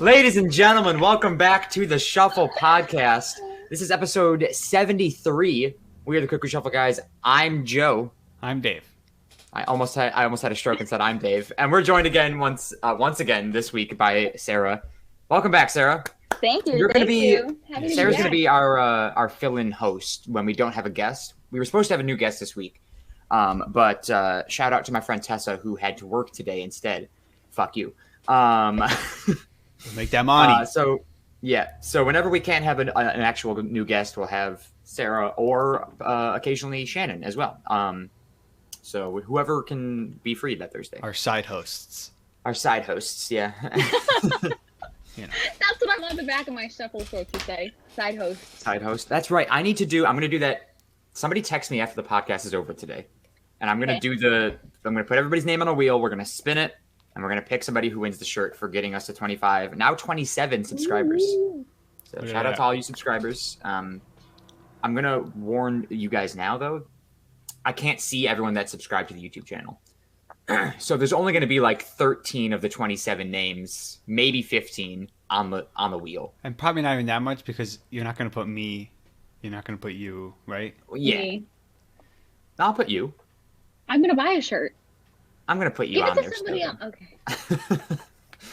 Ladies and gentlemen, welcome back to the Shuffle Podcast. This is episode 73. We are the Cuckoo Shuffle guys. I'm Joe. I'm Dave. I almost had a stroke and said I'm Dave. And we're joined again once again this week by Sarah. Welcome back, Sarah. Thank you. Sarah's going to be our fill-in host when we don't have a guest. We were supposed to have a new guest this week, but shout out to my friend Tessa who had to work today instead. Fuck you. Make that money. So whenever we can't have an actual new guest, we'll have Sarah or occasionally Shannon as well. So whoever can be free that Thursday. Our side hosts. Yeah. You know. That's what I want the back of my shuffle short to say. Side host. That's right. I'm going to do that. Somebody text me after the podcast is over today. And I'm going to I'm going to put everybody's name on a wheel. We're going to spin it. And we're going to pick somebody who wins the shirt for getting us to 25, now 27 subscribers. Ooh. So shout out to all you subscribers. I'm going to warn you guys now, though. I can't see everyone that's subscribed to the YouTube channel. So there's only going to be like 13 of the 27 names, maybe 15 on the wheel. And probably not even that much because you're not going to put me. You're not going to put you, right? Yeah. Me. I'll put you. I'm going to buy a shirt. I'm going to put you Give on it there. to somebody else. Okay.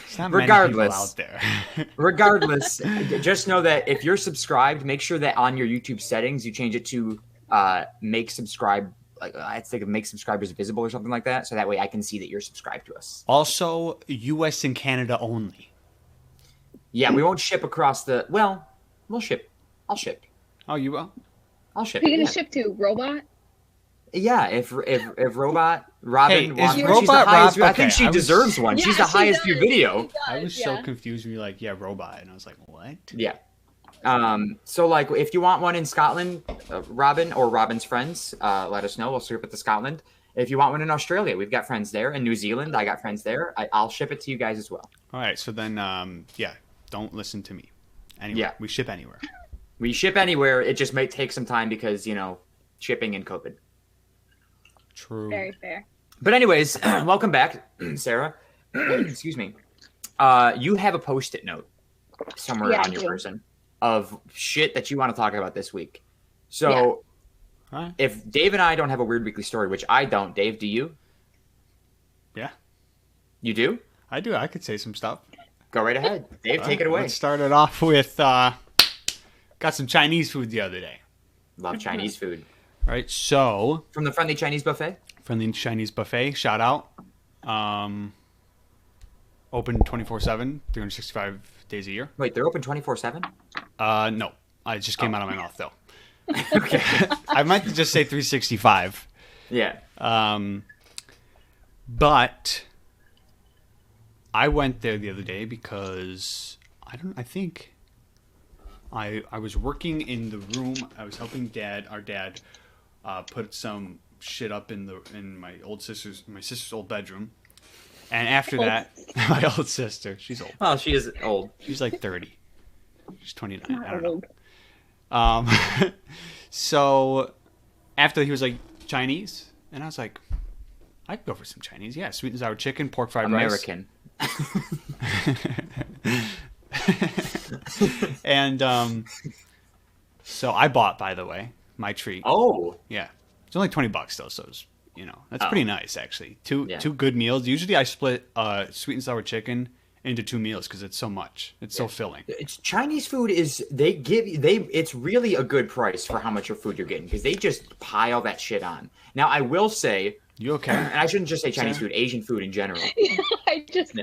It's not Regardless, many people out there. Regardless, just know that if you're subscribed, make sure that on your YouTube settings you change it to make subscribers visible or something like that, so that way I can see that you're subscribed to us. Also, U.S. and Canada only. Yeah, we won't ship across the. Well, we'll ship. I'll ship. Oh, you will? I'll ship. Who are you going to ship to? Robot? Yeah, if Robin Hey, wants is one, she's the Robot highest. Rob- I think she okay, deserves one. Yeah, She's the she highest view does. video. I was so confused when you're like, yeah, robot. And I was like, what? Yeah. So like, if you want one in Scotland, Robin or Robin's friends, let us know. We'll ship it to Scotland. If you want one in Australia, we've got friends there. In New Zealand, I got friends there. I'll ship it to you guys as well. All right. So then, don't listen to me. Anyway, Yeah. we ship anywhere. We ship anywhere. It just might take some time because, shipping and COVID. True. Very fair. But anyways, welcome back, Sarah. Excuse me. You have a Post-it note somewhere on your person of shit that you want to talk about this week. So if Dave and I don't have a weird weekly story, which I don't, Dave, do you? Yeah. You do? I do. I could say some stuff. Go right ahead. Dave, take it away. Let's start it off with got some Chinese food the other day. Love Chinese food. Right, so From the Friendly Chinese Buffet? from the Chinese buffet, shout out. Open 24/7, 365 days a year. Wait, they're open 24/7? No, I just came out of my mouth though. Okay. I meant to just say 365. Yeah. But I went there the other day because I think I was working in the room. I was helping our dad put some shit up in my sister's old bedroom. And after that, my old sister, she's old. Well, she is old. She's like 30. She's 29. Not I don't old. know. So after he was like Chinese, and I was like, I could go for some Chinese. Yeah, sweet and sour chicken, pork fried American. rice. And so I bought, by the way, my treat. Oh. Yeah. It's only $20 though, so it's, that's pretty nice actually. Two good meals. Usually I split sweet and sour chicken into two meals because it's so much. It's so filling. It's Chinese food it's really a good price for how much your food you're getting because they just pile that shit on. Now I will say, You okay? and I shouldn't just say Chinese food, Asian food in general. I just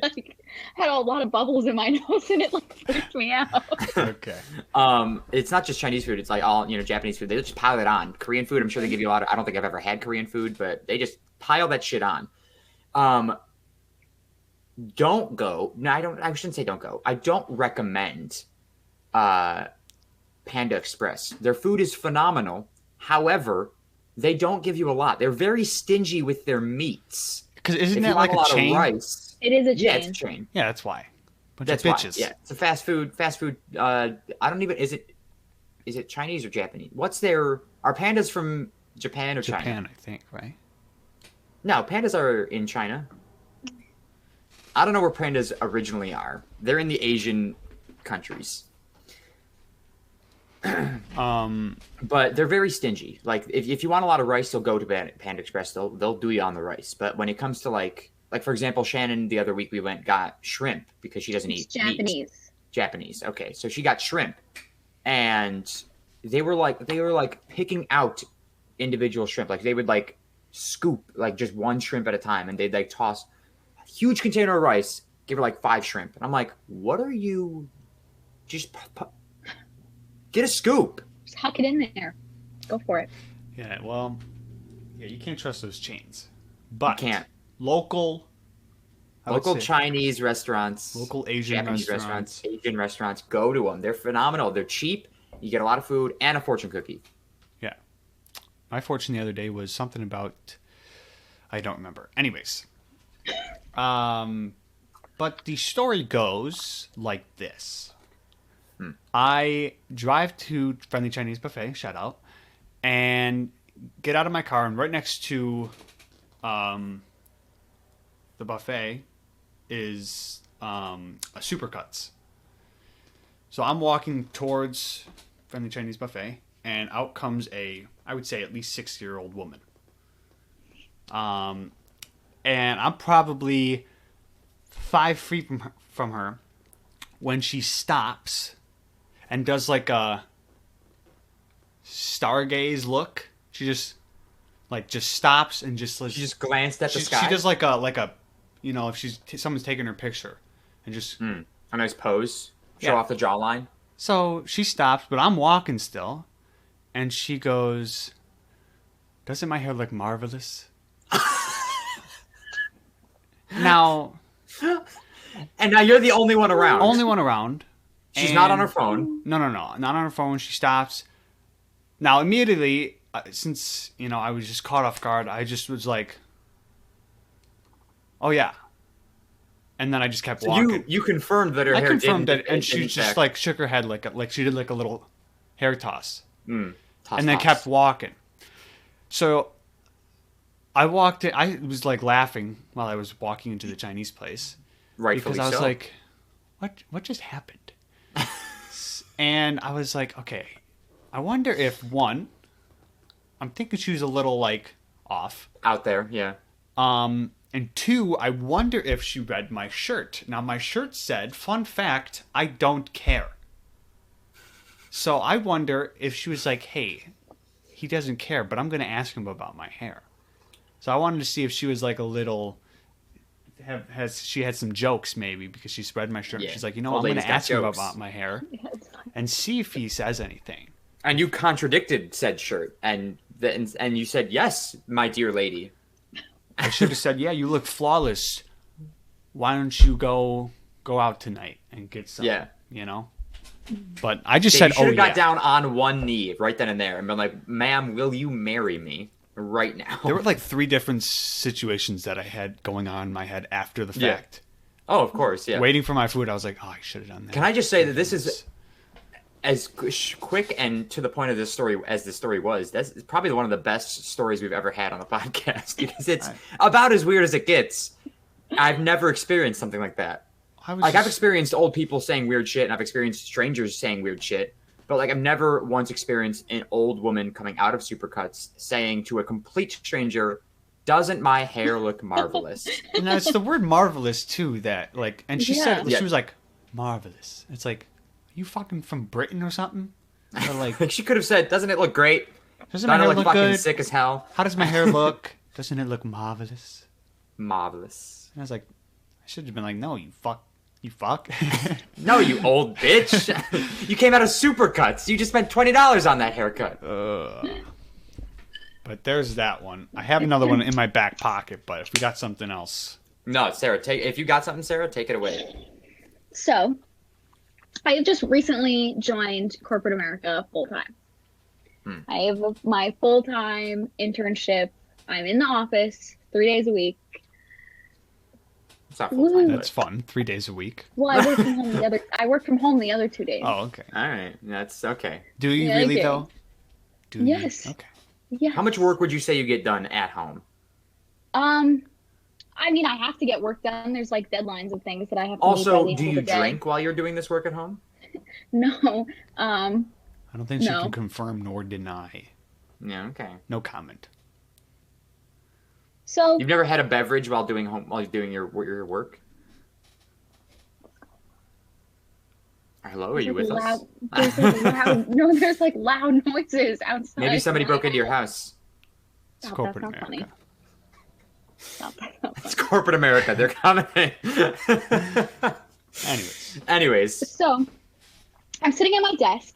had a lot of bubbles in my nose and it freaked me out. Okay. It's not just Chinese food. It's like all, Japanese food. They just pile it on. Korean food, I'm sure they give you a lot of, I don't think I've ever had Korean food, but they just pile that shit on. Don't go. No, I shouldn't say don't go. I don't recommend Panda Express. Their food is phenomenal. However, they don't give you a lot. They're very stingy with their meats. Because isn't that like a chain? Rice, It is a chain. yeah, it's a chain. Yeah, that's why. Bunch That's of bitches. why. Yeah, it's a fast food. I don't even. Is it Chinese or Japanese? Are pandas from Japan or China? Japan, I think, right? No, pandas are in China. I don't know where pandas originally are. They're in the Asian countries. But they're very stingy. Like if you want a lot of rice, they'll go to Panda Express. They'll do you on the rice. But when it comes to like for example, Shannon the other week we got shrimp because she doesn't eat Japanese. meat. Japanese. Okay, so she got shrimp, and they were like picking out individual shrimp. Like they would like scoop like just one shrimp at a time, and they'd like toss a huge container of rice, give her like 5 shrimp, and I'm like, what are you? Just get a scoop. Just huck it in there. Go for it. Yeah, well, yeah, you can't trust those chains. But you can't. Local Chinese restaurants, local Asian Japanese restaurants, Asian restaurants, go to them. They're phenomenal. They're cheap. You get a lot of food and a fortune cookie. Yeah. My fortune the other day was something about, I don't remember. Anyways. But the story goes like this. I drive to Friendly Chinese Buffet, shout out, and get out of my car, and right next to the buffet is a Supercuts. So I'm walking towards Friendly Chinese Buffet, and out comes I would say at least 60-year-old woman. And I'm probably 5 feet from her when she stops and does like a stargaze look. She just stops and just like, she just glanced at the sky. She does like a if someone's taking her picture and just a nice pose, show off the jawline. So she stops, but I'm walking still, and she goes, "Doesn't my hair look marvelous?" Now, and now you're the only one around. Only one around. She's not on her phone. No, not on her phone. She stops. Now, immediately, since, I was just caught off guard, I just was like, oh, yeah. And then I just kept walking. You confirmed that her hair didn't. I confirmed it, and she just, shook her head like she did, a little hair toss. Toss. Then kept walking. So, I walked in. I was, laughing while I was walking into the Chinese place. Rightfully so. Because I was like, what just happened? And I was like, okay, I wonder if, one, I'm thinking she was a little, off. Out there, yeah. And two, I wonder if she read my shirt. Now, my shirt said, fun fact, I don't care. So I wonder if she was like, hey, he doesn't care, but I'm going to ask him about my hair. So I wanted to see if she was, a little... she had some jokes maybe because she read my shirt. Yeah. She's like, I'm going to ask him about my hair and see if he says anything. And you contradicted said shirt, and you said, yes, my dear lady. I should have said, yeah, you look flawless. Why don't you go out tonight and get some? Yeah, But I just said, you should have got down on one knee right then and there and been like, ma'am, will you marry me? Right now. There were 3 different situations that I had going on in my head after the fact. Oh, of course, yeah. Waiting for my food, I was like, oh, I should have done that. Can I just say that this is as quick and to the point of this story as the story was? That's probably one of the best stories we've ever had on the podcast because it's about as weird as it gets. I've never experienced something like that. I've experienced old people saying weird shit, and I've experienced strangers saying weird shit. But I've never once experienced an old woman coming out of Supercuts saying to a complete stranger, "Doesn't my hair look marvelous?" And it's the word "marvelous" too. That and she said she was like, "Marvelous." It's like, are you fucking from Britain or something? Or she could have said, "Doesn't it look great? Doesn't my hair look fucking good? Sick as hell. How does my hair look? Doesn't it look marvelous?" Marvelous. And I was like, I should have been like, "No, you fuck." You fuck? No, you old bitch. You came out of Supercuts. You just spent $20 on that haircut. But there's that one. I have another one in my back pocket, but if we got something else. No, Sarah, if you got something, Sarah, take it away. So, I have just recently joined corporate America full-time. I have my full-time internship. I'm in the office 3 days a week. That's fun. 3 days a week. Well, I work from home the other 2 days. Oh, okay. All right, that's okay. Do you really though? Yes. Okay. Yeah. How much work would you say you get done at home? I mean, I have to get work done. There's like deadlines of things that I have to meet by Also, the do end of you the day. drink while you're doing this work at home? No. I don't think she can No. confirm nor deny. Yeah, okay. No comment. So You've never had a beverage while doing your work? Hello, are you with us? There's like loud. No, there's like loud noises outside. Maybe somebody broke into your house. It's Stop, corporate that's not America. Stop, that's not It's funny. corporate America. They're coming. Anyways. So I'm sitting at my desk,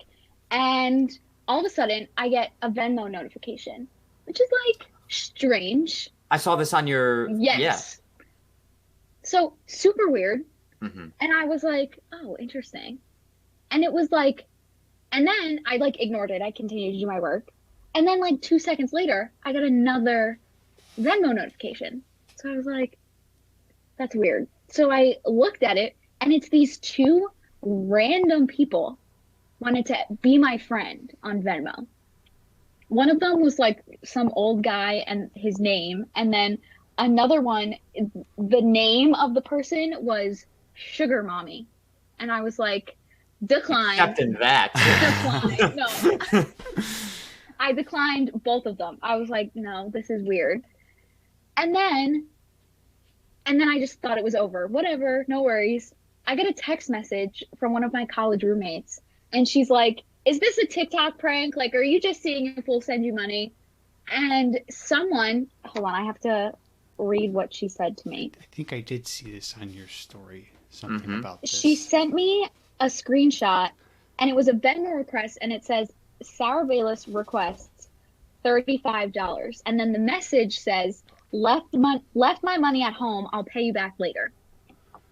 and all of a sudden I get a Venmo notification, which is like strange. I saw this on your... Yes. So super weird. Mm-hmm. And I was like, oh, interesting. And it was like, and then I like ignored it. I continued to do my work. And then like 2 seconds later, I got another Venmo notification. So I was like, that's weird. So I looked at it, and it's these two random people wanted to be my friend on Venmo. One of them was like some old guy and his name. And then another one, the name of the person was Sugar Mommy. And I was like, decline. Accepting that. Decline. No. I declined both of them. I was like, no, this is weird. And then I just thought it was over. Whatever, no worries. I get a text message from one of my college roommates, and she's like, is this a TikTok prank? Like, are you just seeing if we'll send you money? And someone, hold on, I have to read what she said to me. I think I did see this on your story. Something about this. She sent me a screenshot, and it was a Venmo request, and it says, Sara Bayles requests $35. And then the message says, left my money at home. I'll pay you back later.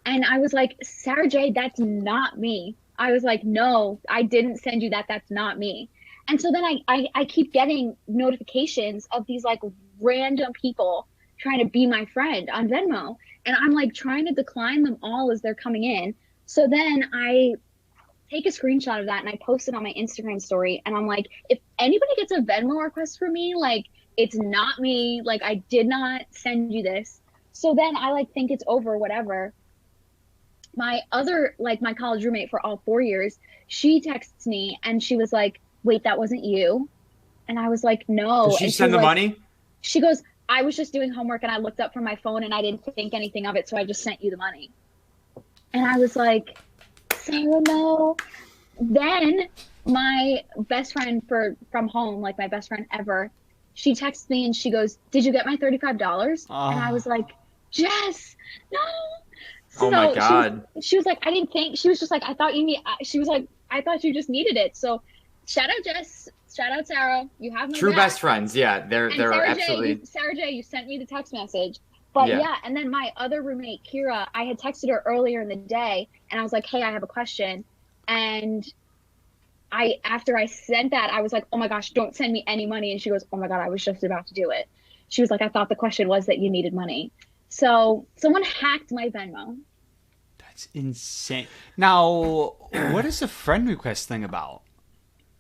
And I was like, Sarah J, that's not me. I was like, no, I didn't send you that. That's not me. And so then I keep getting notifications of these like random people trying to be my friend on Venmo. And I'm like trying to decline them all as they're coming in. So then I take a screenshot of that and I post it on my Instagram story. And I'm like, if anybody gets a Venmo request for me, like, it's not me. Like, I did not send you this. So then I like think it's over, whatever. My other, like my college roommate for all 4 years, she texts me and she was like, wait, that wasn't you? And I was like, no. Did she and send the like, money? She goes, I was just doing homework and I looked up from my phone and I didn't think anything of it. So I just sent you the money. And I was like, Sarah, no. Then my best friend from home, like my best friend ever, she texts me and she goes, did you get my $35? And I was like, Jess, no. So oh my God. She was like, I didn't think, she was just like, I thought she was like, I thought you just needed it. So shout out Jess, shout out Sarah. You have my True back. best friends. Yeah, they're Sarah absolutely. Sarah J, you sent me the text message. But yeah, and then my other roommate, Kira, I had texted her earlier in the day and I was like, hey, I have a question. And after I sent that, I was like, oh my gosh, don't send me any money. And she goes, oh my God, I was just about to do it. She was like, I thought the question was that you needed money. So someone hacked my Venmo. That's insane. Now, what is the friend request thing about?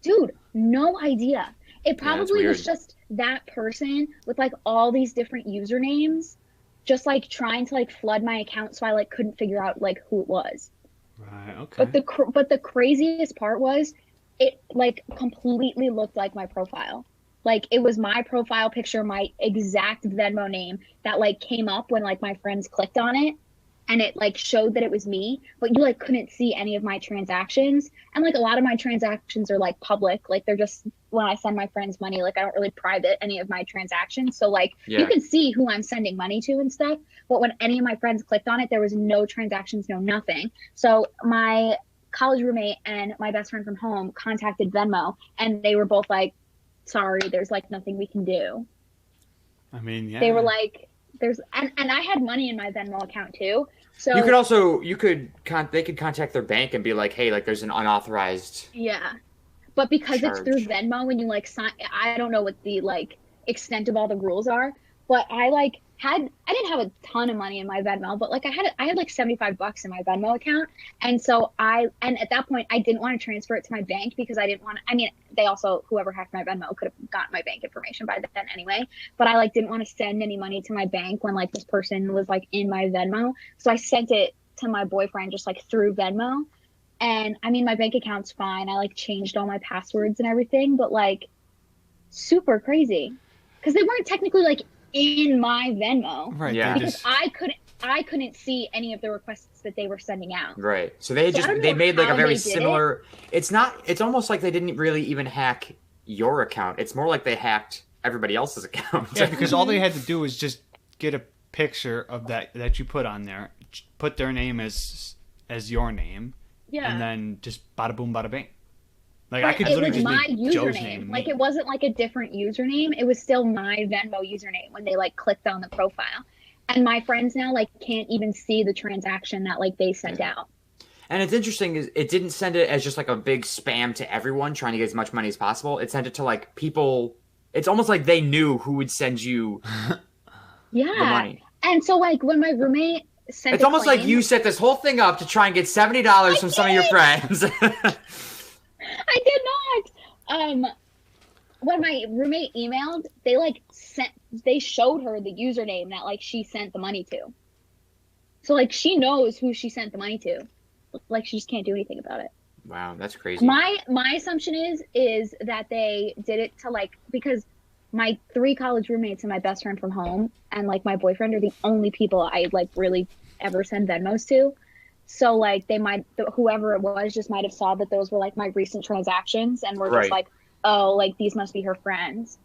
Dude, no idea. It probably weird. was just that person with like all these different usernames, just like trying to like flood my account, so I like couldn't figure out like who it was. Right. Okay. But the craziest part was, it like completely looked like my profile. Like it was my profile picture, my exact Venmo name that like came up when like my friends clicked on it. And it like showed that it was me, but you like couldn't see any of my transactions. And like a lot of my transactions are like public, like they're just when I send my friends money, like I don't really private any of my transactions. So like you can see who I'm sending money to and stuff. But when any of my friends clicked on it, there was no transactions, no nothing. So my college roommate and my best friend from home contacted Venmo, and they were both like, sorry, there's like nothing we can do. I mean, yeah. They were like, there's and I had money in my Venmo account too. So you could also they could contact their bank and be like, hey, like there's an unauthorized but because charge. it's through Venmo, when you like sign, I don't know what the like extent of all the rules are, but I didn't have a ton of money in my Venmo, but like I had like $75 in my Venmo account. And so and at that point I didn't want to transfer it to my bank because I didn't want to, I mean, they also, whoever hacked my Venmo could have gotten my bank information by then anyway, but I like didn't want to send any money to my bank when like this person was like in my Venmo. So I sent it to my boyfriend just like through Venmo. And I mean, my bank account's fine. I like changed all my passwords and everything, but like super crazy because they weren't technically like in my Venmo, Right? Yeah. because I couldn't see any of the requests that they were sending out. Right. So they they made like a very similar. It's not. It's almost like they didn't really even hack your account. It's more like they hacked everybody else's account. Yeah, because all they had to do was just get a picture of that you put on there, put their name as your name, and then just bada boom, bada bing. Like I could literally just make Joe's name. Like it wasn't like a different username. It was still my Venmo username when they like clicked on the profile. And my friends now like can't even see the transaction that like they sent out. And it's interesting is it didn't send it as just like a big spam to everyone trying to get as much money as possible. It sent it to like people. It's almost like they knew who would send you the money. And so like when my roommate sent it's almost like you set this whole thing up to try and get $70 from some of your friends. I did not. When my roommate emailed, they showed her the username that like she sent the money to. So like she knows who she sent the money to. Like she just can't do anything about it. Wow, that's crazy. My assumption is that they did it to like, because my 3 college roommates and my best friend from home and like my boyfriend are the only people I like really ever send Venmos to. So like they might, whoever it was just might have saw that those were like my recent transactions and were just like, oh, like these must be her friends.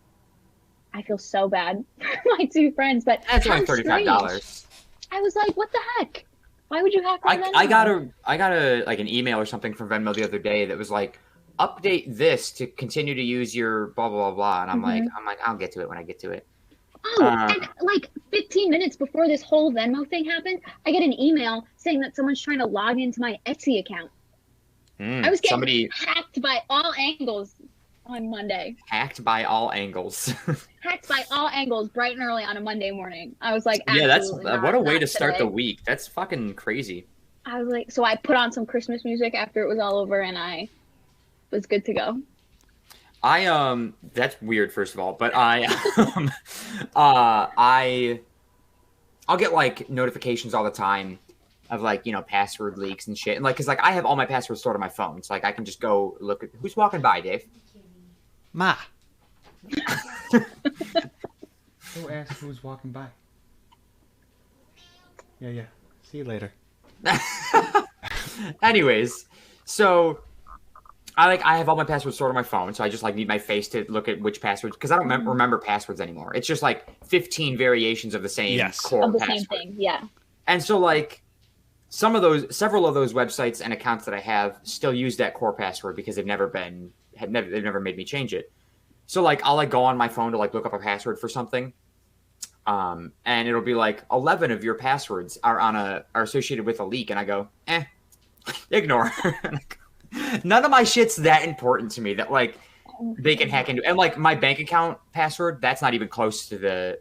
I feel so bad for my 2 friends, but that's only $35. I was like, what the heck? Why would you hack my Venmo? I got a like an email or something from Venmo the other day that was like, update this to continue to use your blah blah blah blah, and I'm like I'll get to it when I get to it. Oh, and like 15 minutes before this whole Venmo thing happened, I get an email saying that someone's trying to log into my Etsy account. I was getting hacked by all angles on Monday. Hacked by all angles. Hacked by all angles, bright and early on a Monday morning. I was like, yeah, that's what a way to start the week. That's fucking crazy. I was like, so I put on some Christmas music after it was all over, and I was good to go. That's weird, first of all, but I'll get like notifications all the time of like, you know, password leaks and shit. And like, cause like I have all my passwords stored on my phone. So like I can just go look at who's walking by, Dave. Ma. Go ask who's walking by. Yeah. See you later. Anyways, so I have all my passwords stored on my phone, so I just like need my face to look at which passwords, because I don't remember passwords anymore. It's just like 15 variations of the same core password. Same thing, yeah. And so like several of those websites and accounts that I have still use that core password because they've never made me change it. So like I'll like go on my phone to like look up a password for something, and it'll be like 11 of your passwords are associated with a leak, and I go, ignore. None of my shit's that important to me that like they can hack into. And like my bank account password, that's not even close to the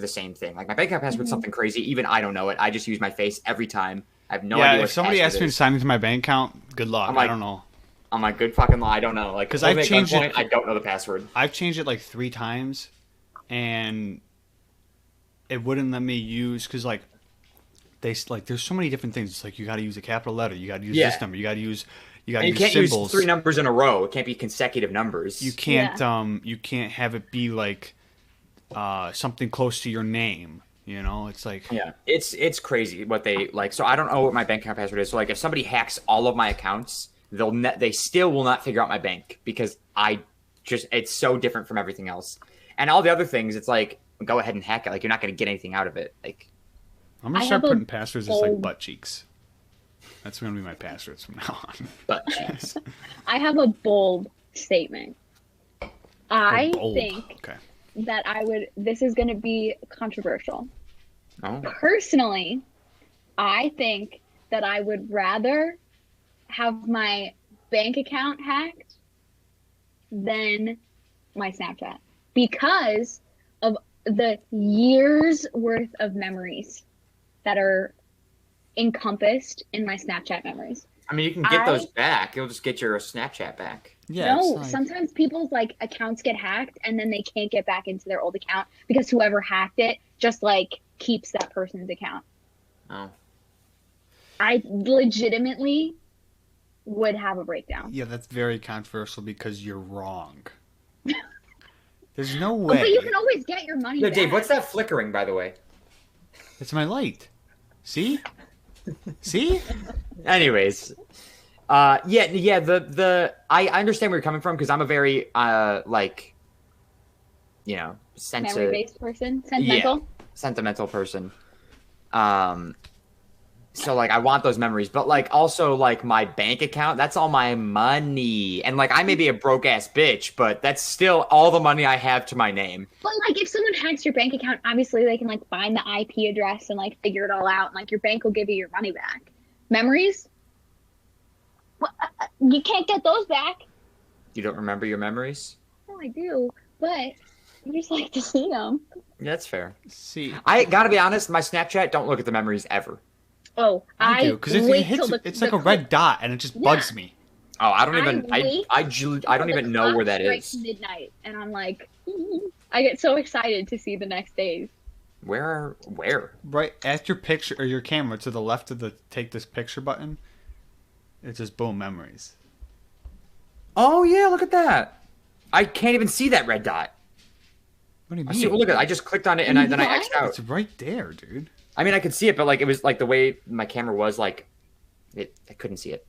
same thing. Like my bank account password's something crazy. Even I don't know it. I just use my face every time. I have no idea. If somebody asks me to sign into my bank account, good luck. I don't know. I'm like, good fucking lie. I don't know. Like, because I've changed it. I don't know the password. I've changed it like 3 times, and it wouldn't let me use, because like there's so many different things. It's like you got to use a capital letter. You got to use this number. You got to use. You can't symbols. Use 3 numbers in a row. It can't be consecutive numbers. You can't you can't have it be like something close to your name. You know, it's like it's crazy what they like. So I don't know what my bank account password is. So like if somebody hacks all of my accounts, they still will not figure out my bank, because it's so different from everything else. And all the other things, it's like, go ahead and hack it. Like you're not going to get anything out of it. Like I'm gonna start putting passwords as like butt cheeks. That's going to be my passwords from now on. Butt cheeks. I have a bold statement. I think that this is going to be controversial. Oh. Personally, I think that I would rather have my bank account hacked than my Snapchat, because of the years worth of memories that are encompassed in my Snapchat memories. I mean, you can get those back. You'll just get your Snapchat back. Yeah. No, sometimes people's like accounts get hacked and then they can't get back into their old account because whoever hacked it just like keeps that person's account. Oh. I legitimately would have a breakdown. Yeah, that's very controversial because you're wrong. There's no way. But you can always get your money back. Dave, what's that flickering, by the way? It's my light. See? See? Anyways, I understand where you're coming from because I'm a very memory-based person, sentimental person. So like I want those memories, but like also like my bank account, that's all my money, and like I may be a broke ass bitch, but that's still all the money I have to my name. But like if someone hacks your bank account, obviously they can like find the IP address and like figure it all out, and like your bank will give you your money back. Memories? Well, you can't get those back. You don't remember your memories? No, I do, but I just like to see them. Yeah, that's fair. See, I gotta be honest, my Snapchat, don't look at the memories ever. Oh, I do because it's like a red dot and it just bugs me. Oh, I don't even I don't even know where that is. Midnight, and I'm like, I get so excited to see the next days. Where? Right at your picture or your camera to the left of the take this picture button. It's just boom memories. Oh yeah, look at that. I can't even see that red dot. What do you mean? See, well, look at it. I just clicked on it and then I X'd out. It's right there, dude. I mean, I could see it, but like it was like the way my camera was, like I couldn't see it.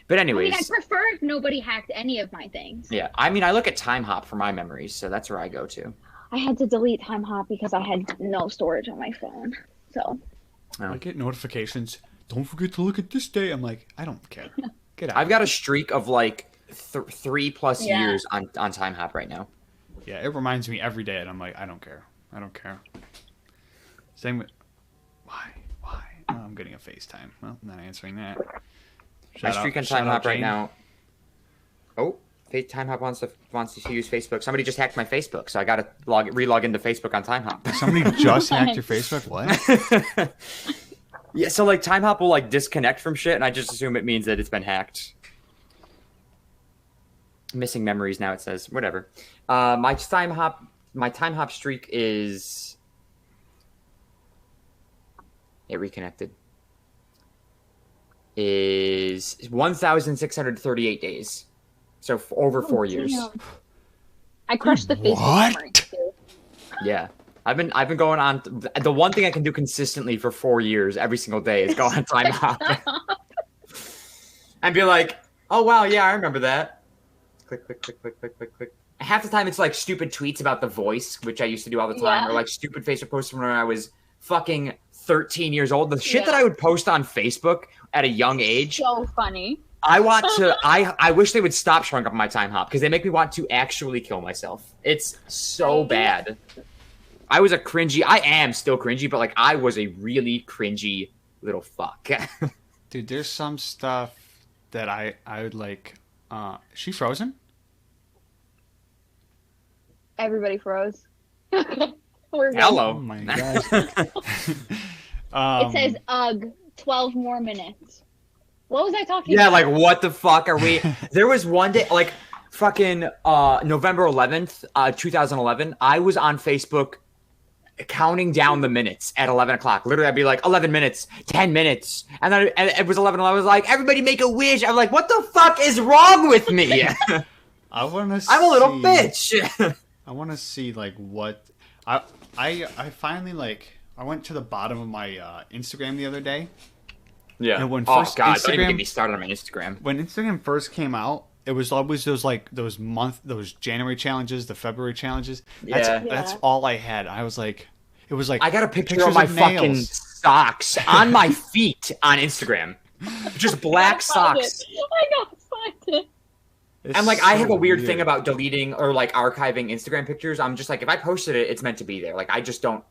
But anyways, I prefer if nobody hacked any of my things. Yeah, I mean, I look at Time Hop for my memories, so that's where I go to. I had to delete Time Hop because I had no storage on my phone. So I get notifications. Don't forget to look at this day. I'm like, I don't care. Get out. I've got a streak of like 3+ years on Time Hop right now. Yeah, it reminds me every day, and I'm like, I don't care. Same with why? Oh, I'm getting a FaceTime. Well, I'm not answering that. My streak on Time Hop right now. Oh, Time Hop wants to use Facebook. Somebody just hacked my Facebook, so I got to re-log into Facebook on Time Hop. Somebody just hacked your Facebook? What? Yeah, so like Time Hop will like disconnect from shit, and I just assume it means that it's been hacked. Missing memories now, it says. Whatever. My Time Hop streak is. It reconnected. Is 1,638 days. So over 4 years. I crushed the Facebook memory too. Yeah. I've been going on. The one thing I can do consistently for 4 years every single day is go on Time Hop. And be like, oh wow, yeah, I remember that. Click. Half the time it's like stupid tweets about The Voice, which I used to do all the time, or like stupid Facebook posts from when I was fucking 13 years old. The shit that I would post on Facebook at a young age. So funny. I wish they would stop showing up on my Time Hop because they make me want to actually kill myself. It's so bad. I am still cringy, but like I was a really cringy little fuck. Dude, there's some stuff that I would like. Is she frozen? Everybody froze. Hello. Oh my gosh. It says, ugh, 12 more minutes. What was I talking about? about? Like, what the fuck are we? There was one day, like, fucking November 11th, 2011, I was on Facebook counting down the minutes at 11 o'clock. Literally, I'd be like, 11 minutes, 10 minutes. And then it was 11, and I was like, everybody make a wish. I'm like, what the fuck is wrong with me? I'm a little bitch. I want to see, like, what... I finally, like... I went to the bottom of my Instagram the other day. Yeah. And when don't even get me started on my Instagram. When Instagram first came out, it was always those January challenges, the February challenges. That's all I had. I was like, it was like I got a picture of my fucking socks on my feet on Instagram, just black socks. I gotta find it. And like, I have a weird thing about deleting or like archiving Instagram pictures. I'm just like, if I posted it, it's meant to be there. Like, I don't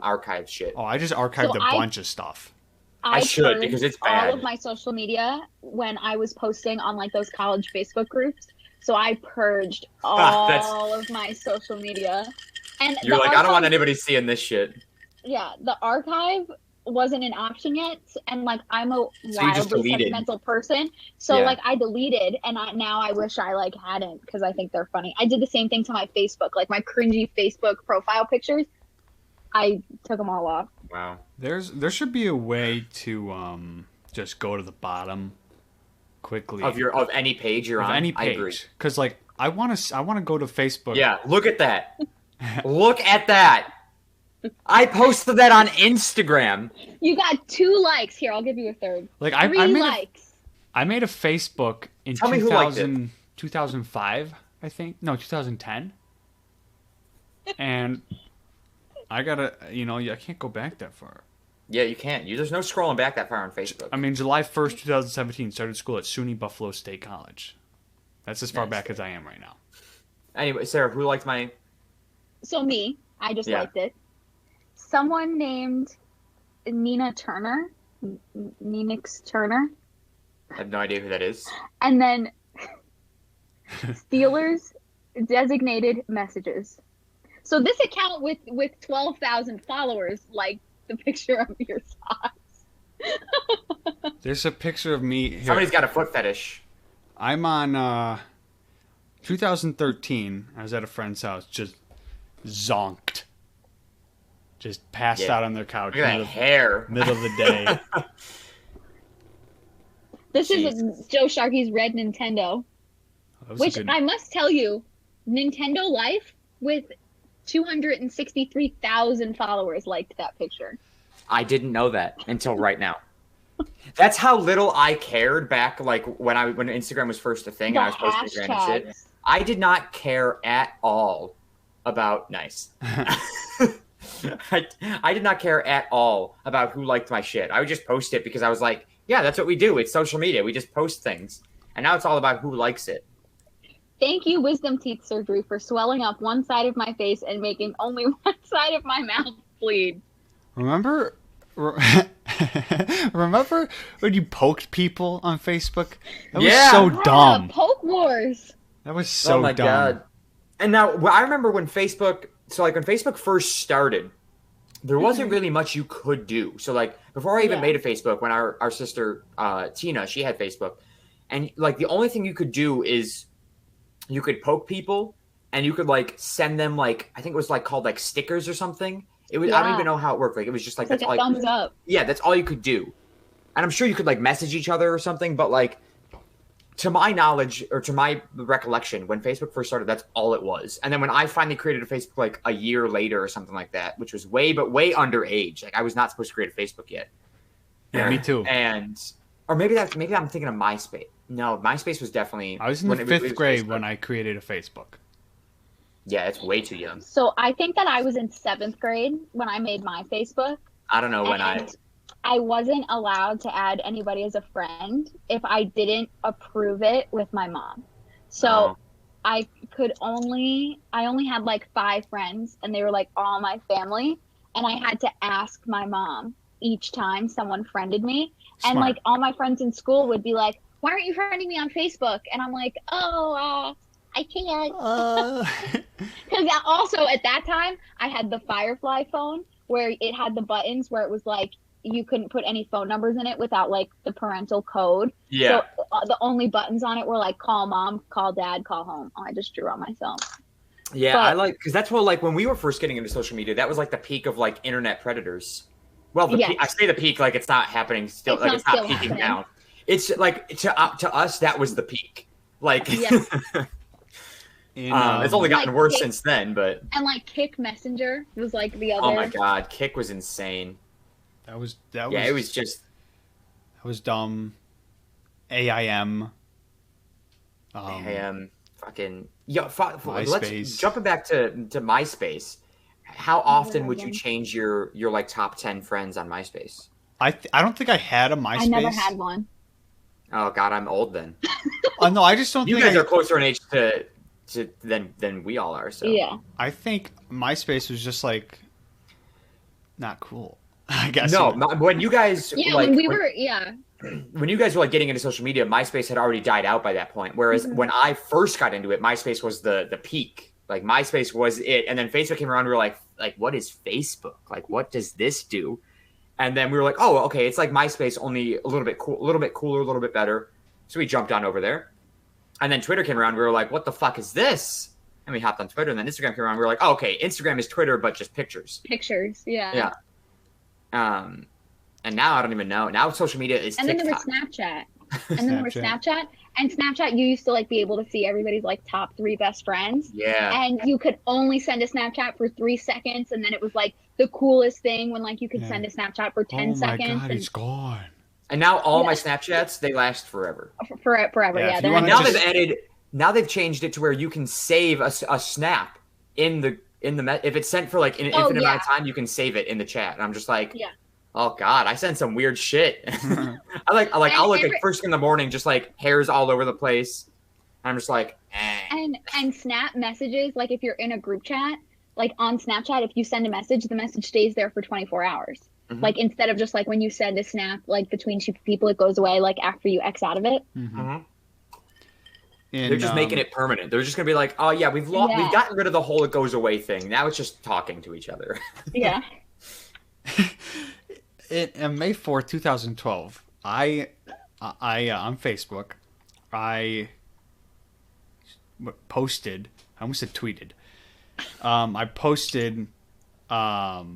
archive shit. Oh, I just archived a bunch of stuff. I should, because it's bad. All of my social media when I was posting on like those college Facebook groups. So I purged all of my social media. And you're like, I don't want anybody seeing this shit. Yeah, the archive wasn't an option yet, and like I'm a wildly sentimental person, so like I deleted, and now I wish I like hadn't, because I think they're funny. I did the same thing to my Facebook, like my cringy Facebook profile pictures. I took them all off. Wow. There should be a way to just go to the bottom quickly of any page you're on. Any page, because like I want to go to Facebook. Yeah, look at that. Look at that. I posted that on Instagram. You got 2 likes. Here, I'll give you a third. Like 3 likes. I made a Facebook in 2005, I think. No, 2010. And I gotta, I can't go back that far. Yeah, you can't. There's no scrolling back that far on Facebook. I mean, July 1st, 2017, started school at SUNY Buffalo State College. That's as far back as I am right now. Anyway, Sarah, who liked my... So me. I just liked it. Someone named Nina Turner. Nenix Turner. I have no idea who that is. And then Steelers designated messages. So this account with 12,000 followers liked the picture of your socks. There's a picture of me here. Somebody's got a foot fetish. I'm on 2013. I was at a friend's house, just zonked. Just passed out on their couch. Look at that hair. Middle of the day. This is Joe Sharkey's Red Nintendo. Which I must tell you, Nintendo Life with 263,000 followers liked that picture. I didn't know that until right now. That's how little I cared back, like when Instagram was first a thing and I was posting Instagram and shit. I did not care at all about I did not care at all about who liked my shit. I would just post it because I was like, yeah, that's what we do. It's social media. We just post things. And now it's all about who likes it. Thank you, wisdom teeth surgery, for swelling up one side of my face and making only one side of my mouth bleed. Remember when you poked people on Facebook? That was so dumb. Poke wars. That was so dumb. God. And now I remember when Facebook first started, there wasn't really much you could do. So like before I even made a Facebook, when our sister Tina, she had Facebook, and like the only thing you could do is you could poke people and you could like send them like, I think it was like called like stickers or something. It was I don't even know how it worked. Like it was just like that's all thumbs up. Yeah, that's all you could do. And I'm sure you could like message each other or something, but like to my knowledge or to my recollection, when Facebook first started, that's all it was. And then when I finally created a Facebook like a year later or something like that, which was way underage. Like I was not supposed to create a Facebook yet. Yeah, me too. Or maybe I'm thinking of MySpace. No, MySpace was definitely. I was in the 5th grade when I created a Facebook. Yeah, it's way too young. So I think that I was in 7th grade when I made my Facebook. I don't know when I wasn't allowed to add anybody as a friend if I didn't approve it with my mom. So I only had like 5 friends, and they were like all my family, and I had to ask my mom each time someone friended me. Smart. And like all my friends in school would be like, why aren't you friending me on Facebook? And I'm like, I can't. Because also at that time, I had the Firefly phone where it had the buttons where it was like, you couldn't put any phone numbers in it without like the parental code. Yeah. So the only buttons on it were like call mom, call dad, call home. I just drew on myself. Yeah, I like, because that's what, like when we were first getting into social media, that was like the peak of like internet predators. Well, I say the peak like it's not happening still. It's not peaking now. It's like to us that was the peak. Like it's only gotten worse since then, but like Kick Messenger was like the other. Oh my god, Kick was insane. That was it was just that was dumb. AIM. Fucking let's jumping back to MySpace. How often would you change your like top 10 friends on MySpace? I don't think I had a MySpace. I never had one. Oh god, I'm old then. No, I just don't. You guys are closer in age than we all are. So yeah, I think MySpace was just like not cool. I guess no. When you guys when you guys were like getting into social media, MySpace had already died out by that point. Whereas when I first got into it, MySpace was the peak. Like MySpace was it, and then Facebook came around. We were like what is Facebook? Like, what does this do? And then we were like, oh, okay, it's like MySpace, only a little bit cool, a little bit cooler, a little bit better. So we jumped on over there. And then Twitter came around. We were like, what the fuck is this? And we hopped on Twitter. And then Instagram came around. We were like, oh, okay, Instagram is Twitter, but just pictures. Pictures, yeah. Yeah. And now I don't even know. Now social media is TikTok. And then there was Snapchat. And Snapchat, you used to like be able to see everybody's like top 3 best friends. Yeah. And you could only send a Snapchat for 3 seconds, and then it was like the coolest thing when like you could send a Snapchat for 10 seconds. Oh my God, it's gone. And now all my Snapchats, they last forever. Forever, yeah. And now they've changed it to where you can save a snap in the if it's sent for like an infinite amount of time, you can save it in the chat. And I'm just like, oh God, I send some weird shit. I'll look like first thing in the morning, just like hairs all over the place. I'm just like, And Snap messages, like if you're in a group chat, like on Snapchat, if you send a message, the message stays there for 24 hours. Mm-hmm. Like instead of just like when you send a snap, like between 2 people, it goes away like after you X out of it. Mm-hmm. They're just making it permanent. They're just gonna be like, oh yeah, we've gotten rid of the whole it goes away thing. Now it's just talking to each other. Yeah. In May 4th, 2012, I on Facebook, I posted. I almost said tweeted. I posted, "Girl,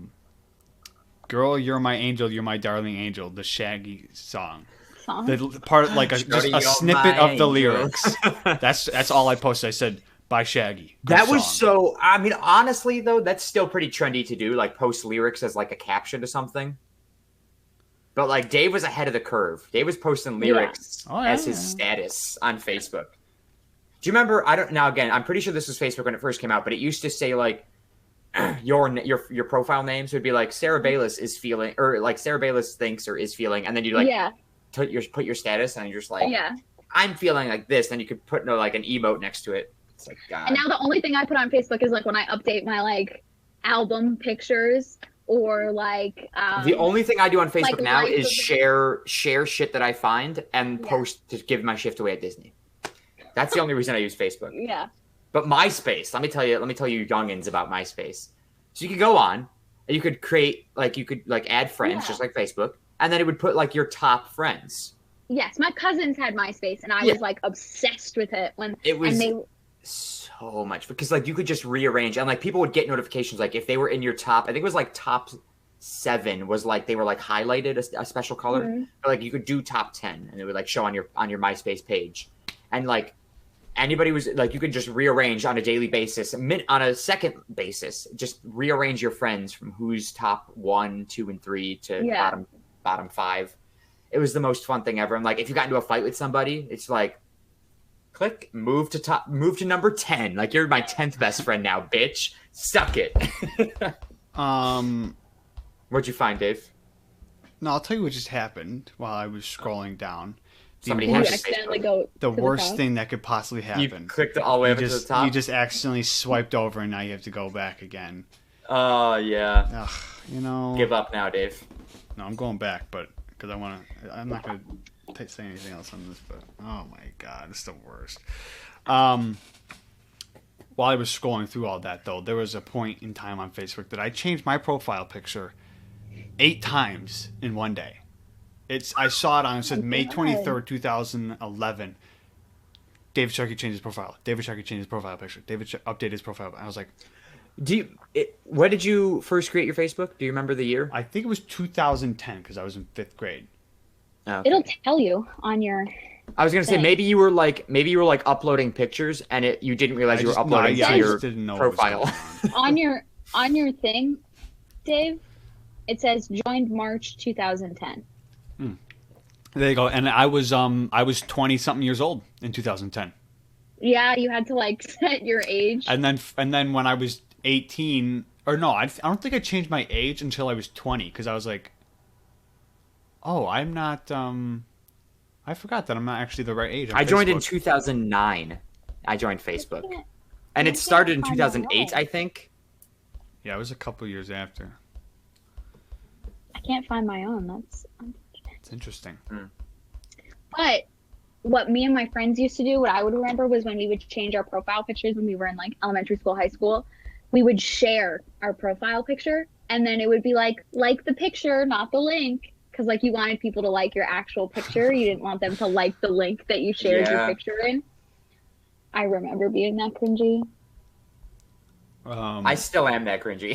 you're my angel, you're my darling angel," the Shaggy song. The part like just a snippet of the lyrics. That's all I posted. I said by Shaggy. That was so. I mean, honestly though, that's still pretty trendy to do. Like post lyrics as like a caption to something. But like Dave was ahead of the curve. Dave was posting lyrics as his status on Facebook. Do you remember? Now again, I'm pretty sure this was Facebook when it first came out, but it used to say like your profile names would be like Sara Bayles is feeling, or like Sara Bayles thinks or is feeling, and then you like put your status, and you're just like I'm feeling like this. Then you could put like an emote next to it. It's like God. And now the only thing I put on Facebook is like when I update my like album pictures. Or like the only thing I do on Facebook now is share shit that I find and post to give my shift away at Disney. That's the only reason I use Facebook. Yeah. But MySpace, let me tell you youngins about MySpace. So you could go on and you could create you could add friends just like Facebook, and then it would put like your top friends. Yes, my cousins had MySpace and I was like obsessed with it when it was so much, because like you could just rearrange, and like people would get notifications like if they were in your top, I think it was like top 7 was like they were like highlighted a special color. Mm-hmm. Or, like you could do top 10 and it would like show on your MySpace page, and like anybody was like you could just rearrange on a daily basis, on a second basis, just rearrange your friends from who's top 1, 2, and 3 to bottom 5. It was the most fun thing ever. And like if you got into a fight with somebody, it's like click, move to number 10. Like you're my 10th best friend now, bitch. Suck it. What'd you find, Dave? No, I'll tell you what just happened while I was scrolling down. Somebody the worst thing that could possibly happen. You clicked all the way up to the top. You just accidentally swiped over, and now you have to go back again. Oh yeah. Ugh, Give up now, Dave. No, I'm going back, but because I'm not gonna say anything else on this, but oh my God, it's the worst. While I was scrolling through all that, though, there was a point in time on Facebook that I changed my profile picture 8 times in one day. I saw it on, it said May 23rd, 2011. David Sharkey changed his profile. David Sharkey changed his profile picture. David updated his profile. I was like, when did you first create your Facebook? Do you remember the year? I think it was 2010 because I was in 5th grade. Okay. It'll tell you on your. I was gonna say maybe you were like uploading pictures and you didn't realize you were uploading to your profile. on your thing, Dave, it says joined March 2010. There you go. And I was 20 something years old in 2010. Yeah, you had to like set your age. And then when I was 18, or no, I don't think I changed my age until I was 20 because I was like, oh, I'm not. I forgot that I'm not actually the right age. I joined in 2009. I joined Facebook, and it started in 2008, I think. Yeah, it was a couple years after. I can't find my own. That's interesting. But what me and my friends used to do, what I would remember was when we would change our profile pictures when we were in like elementary school, high school, we would share our profile picture, and then it would be like the picture, not the link. Because like you wanted people to like your actual picture. You didn't want them to like the link that you shared your picture in. I remember being that cringy. I still am that cringy.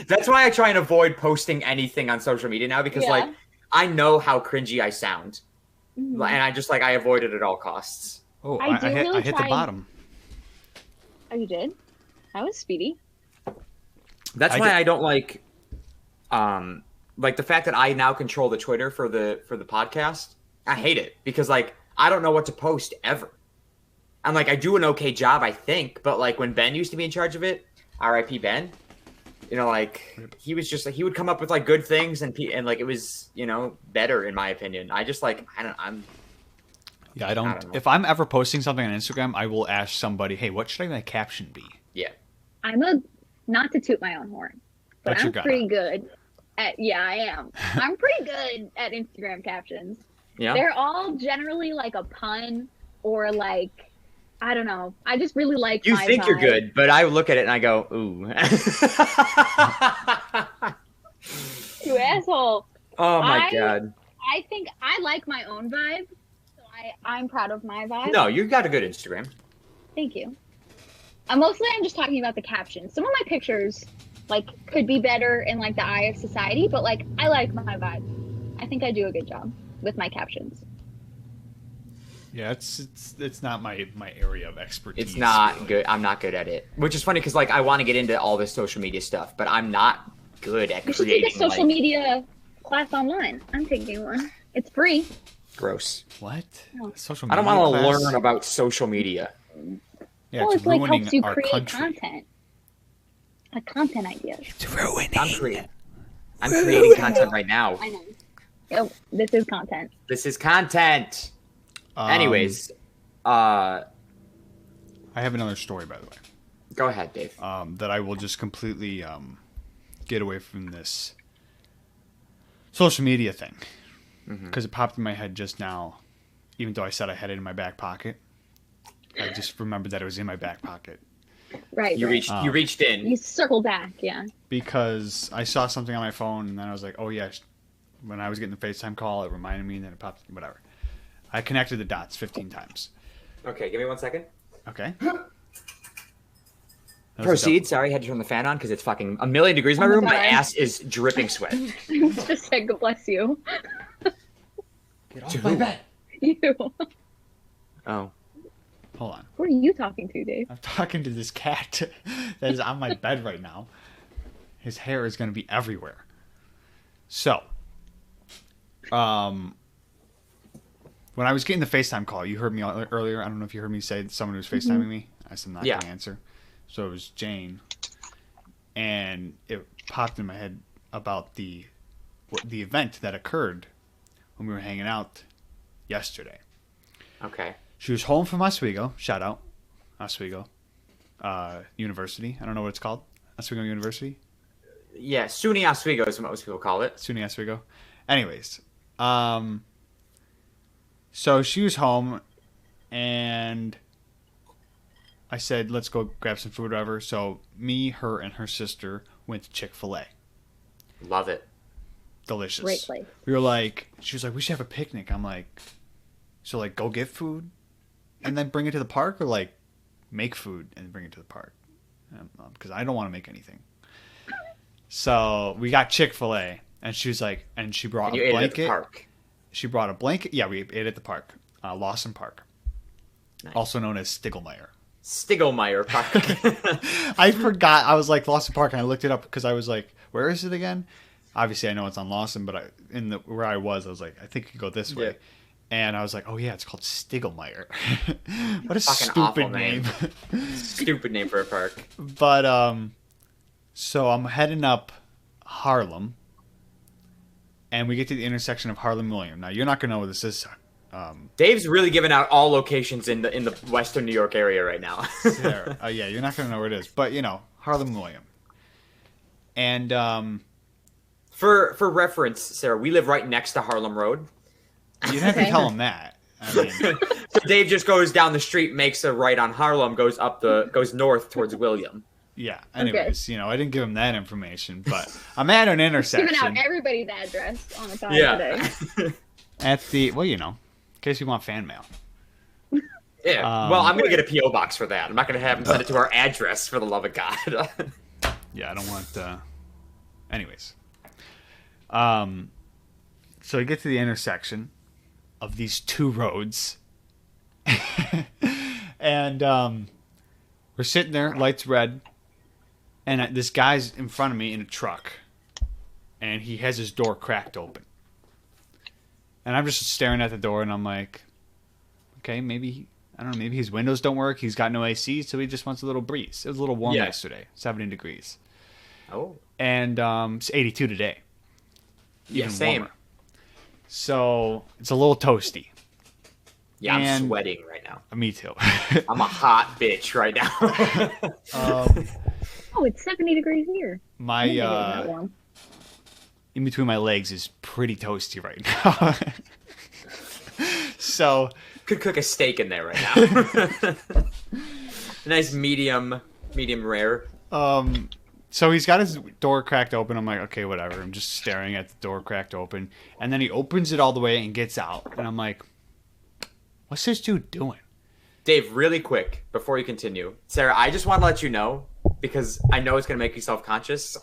That's why I try and avoid posting anything on social media now, because like I know how cringy I sound. And I avoid it at all costs. Oh, I hit the bottom. Oh, you did? That was speedy. That's why I don't like the fact that I now control the Twitter for the podcast. I hate it because like I don't know what to post ever. I'm like, I do an okay job, I think, but like when Ben used to be in charge of it, R.I.P. Ben, like he was just like he would come up with like good things and like it was better in my opinion. I just like I don't know. If I'm ever posting something on Instagram, I will ask somebody, hey, what should my caption be? Yeah, not to toot my own horn, but I'm pretty good at I am. I'm pretty good at Instagram captions. Yeah, they're all generally like a pun or like. I don't know. I just really like you think vibe. You're good, but I look at it and I go, ooh. You asshole. Oh, my God. I think I like my own vibe, so I'm proud of my vibe. No, you got a good Instagram. Thank you. Mostly I'm just talking about the captions. Some of my pictures, like, could be better in, like, the eye of society, but, like, I like my vibe. I think I do a good job with my captions. Yeah, it's not my area of expertise. It's not really good. I'm not good at it, which is funny because like I want to get into all this social media stuff, but I'm not good at creating. You should take a social media class online. I'm taking one. It's free. Gross. What? Oh. Social media? I don't want to learn about social media. Yeah, well, it's like helps you create country. Content. Like content ideas. It's ruining. I'm creating content right now. I know. Oh, this is content. This is content. Anyways, I have another story, by the way. Go ahead, Dave. That I will just completely get away from this social media thing because it popped in my head just now. Even though I said I had it in my back pocket, I just remembered that it was in my back pocket. Right. You reached in. You circled back, yeah. Because I saw something on my phone, and then I was like, "Oh yeah." When I was getting the FaceTime call, it reminded me, and then it popped. Whatever. I connected the dots 15 times. Okay, give me 1 second. Okay. Proceed. Sorry, I had to turn the fan on because it's fucking a million degrees in my room. My ass is dripping sweat. Just said, God bless you. Get off my bed. You. Oh. Hold on. Who are you talking to, Dave? I'm talking to this cat that is on my bed right now. His hair is going to be everywhere. So, when I was getting the FaceTime call, you heard me earlier. I don't know if you heard me say someone was FaceTiming me. I said I'm not going to answer. So it was Jane. And it popped in my head about the event that occurred when we were hanging out yesterday. Okay. She was home from Oswego. Shout out. Oswego. University. I don't know what it's called. Oswego University? Yeah, SUNY Oswego is what most people call it. SUNY Oswego. Anyways. So she was home, and I said, let's go grab some food or whatever. So me, her, and her sister went to Chick-fil-A. Love it. Delicious. Great place. We were like, she was like, we should have a picnic. I'm like, so like go get food and then bring it to the park, or like make food and bring it to the park? Because I don't want to make anything. So we got Chick-fil-A, and she was like, and she brought a blanket. Ate at the park. She brought a blanket. Yeah, we ate at the park. Lawson Park. Nice. Also known as Stiglmeyer. Stiglmeyer Park. I forgot. I was like, Lawson Park, and I looked it up because I was like, where is it again? Obviously, I know it's on Lawson, but where I was like, I think you could go this way. Yeah. And I was like, oh, yeah, it's called Stiglmeyer. What a fucking stupid name. Stupid name for a park. But, so I'm heading up Harlem. And we get to the intersection of Harlem and William. Now, you're not going to know where this is. Dave's really giving out all locations in the Western New York area right now. Yeah, you're not going to know where it is. But, Harlem and William. And for reference, Sarah, we live right next to Harlem Road. You didn't have to tell them that. I mean, So Dave just goes down the street, makes a right on Harlem, goes north towards William. Yeah. Anyways, I didn't give him that information, but I'm at an intersection. Giving out everybody's address on the pod today. At the in case you want fan mail. Yeah. Well, I'm gonna get a PO box for that. I'm not gonna have him send it to our address for the love of God. Yeah, I don't want. Anyways, so we get to the intersection of these two roads, and we're sitting there, lights red, and this guy's in front of me in a truck, and he has his door cracked open, and I'm just staring at the door, and I'm like, okay, maybe I don't know, maybe his windows don't work. He's got no AC, so he just wants a little breeze. It was a little warm yesterday, 70 degrees. Oh. And it's 82 today. Yeah, same. Warmer. So it's a little toasty. Yeah, I'm sweating right now. Me too. I'm a hot bitch right now. Oh, it's 70 degrees here. My in between my legs is pretty toasty right now. So could cook a steak in there right now. Nice medium rare. So he's got his door cracked open. I'm like, okay, whatever. I'm just staring at the door cracked open. And then he opens it all the way and gets out. And I'm like, what's this dude doing? Dave, really quick, before you continue. Sarah, I just want to let you know, because I know it's going to make you self-conscious,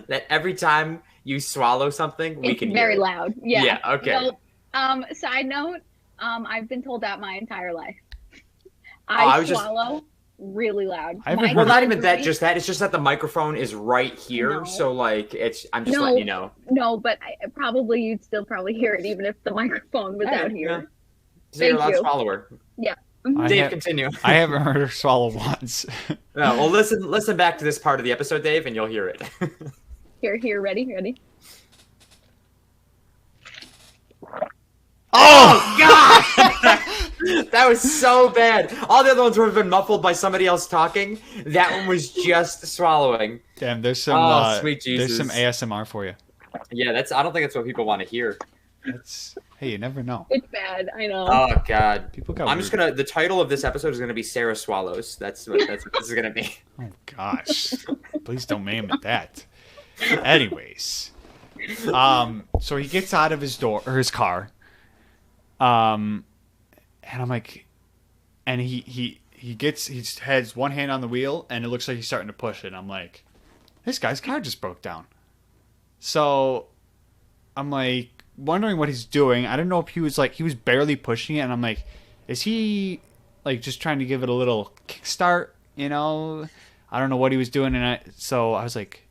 that every time you swallow something, we can hear very it. Loud. Yeah. Yeah, okay. So, side note, I've been told that my entire life. I swallow really loud. Well, not even that, just that. It's just that the microphone is right here, so like I'm just letting you know. No, but probably you'd still probably hear it even if the microphone was out here. Yeah. So you're a loud swallower. Yeah. Dave, continue. I haven't heard her swallow once. No, well, listen back to this part of the episode, Dave, and you'll hear it. Here, ready? Oh, God! That was so bad. All the other ones would have been muffled by somebody else talking. That one was just swallowing. Damn, there's some sweet Jesus. There's some ASMR for you. Yeah, I don't think that's what people want to hear. Hey, you never know. It's bad, I know. Oh God. The title of this episode is gonna be Sarah Swallows. That's what this is gonna be. Oh gosh. Please don't name it that. Anyways. So he gets out of his car. And I'm like, and he has one hand on the wheel and it looks like he's starting to push it. And I'm like, this guy's car just broke down. So I'm like wondering what he's doing. I don't know if he was barely pushing it. And I'm like, is he like just trying to give it a little kickstart? I don't know what he was doing. And so I was like,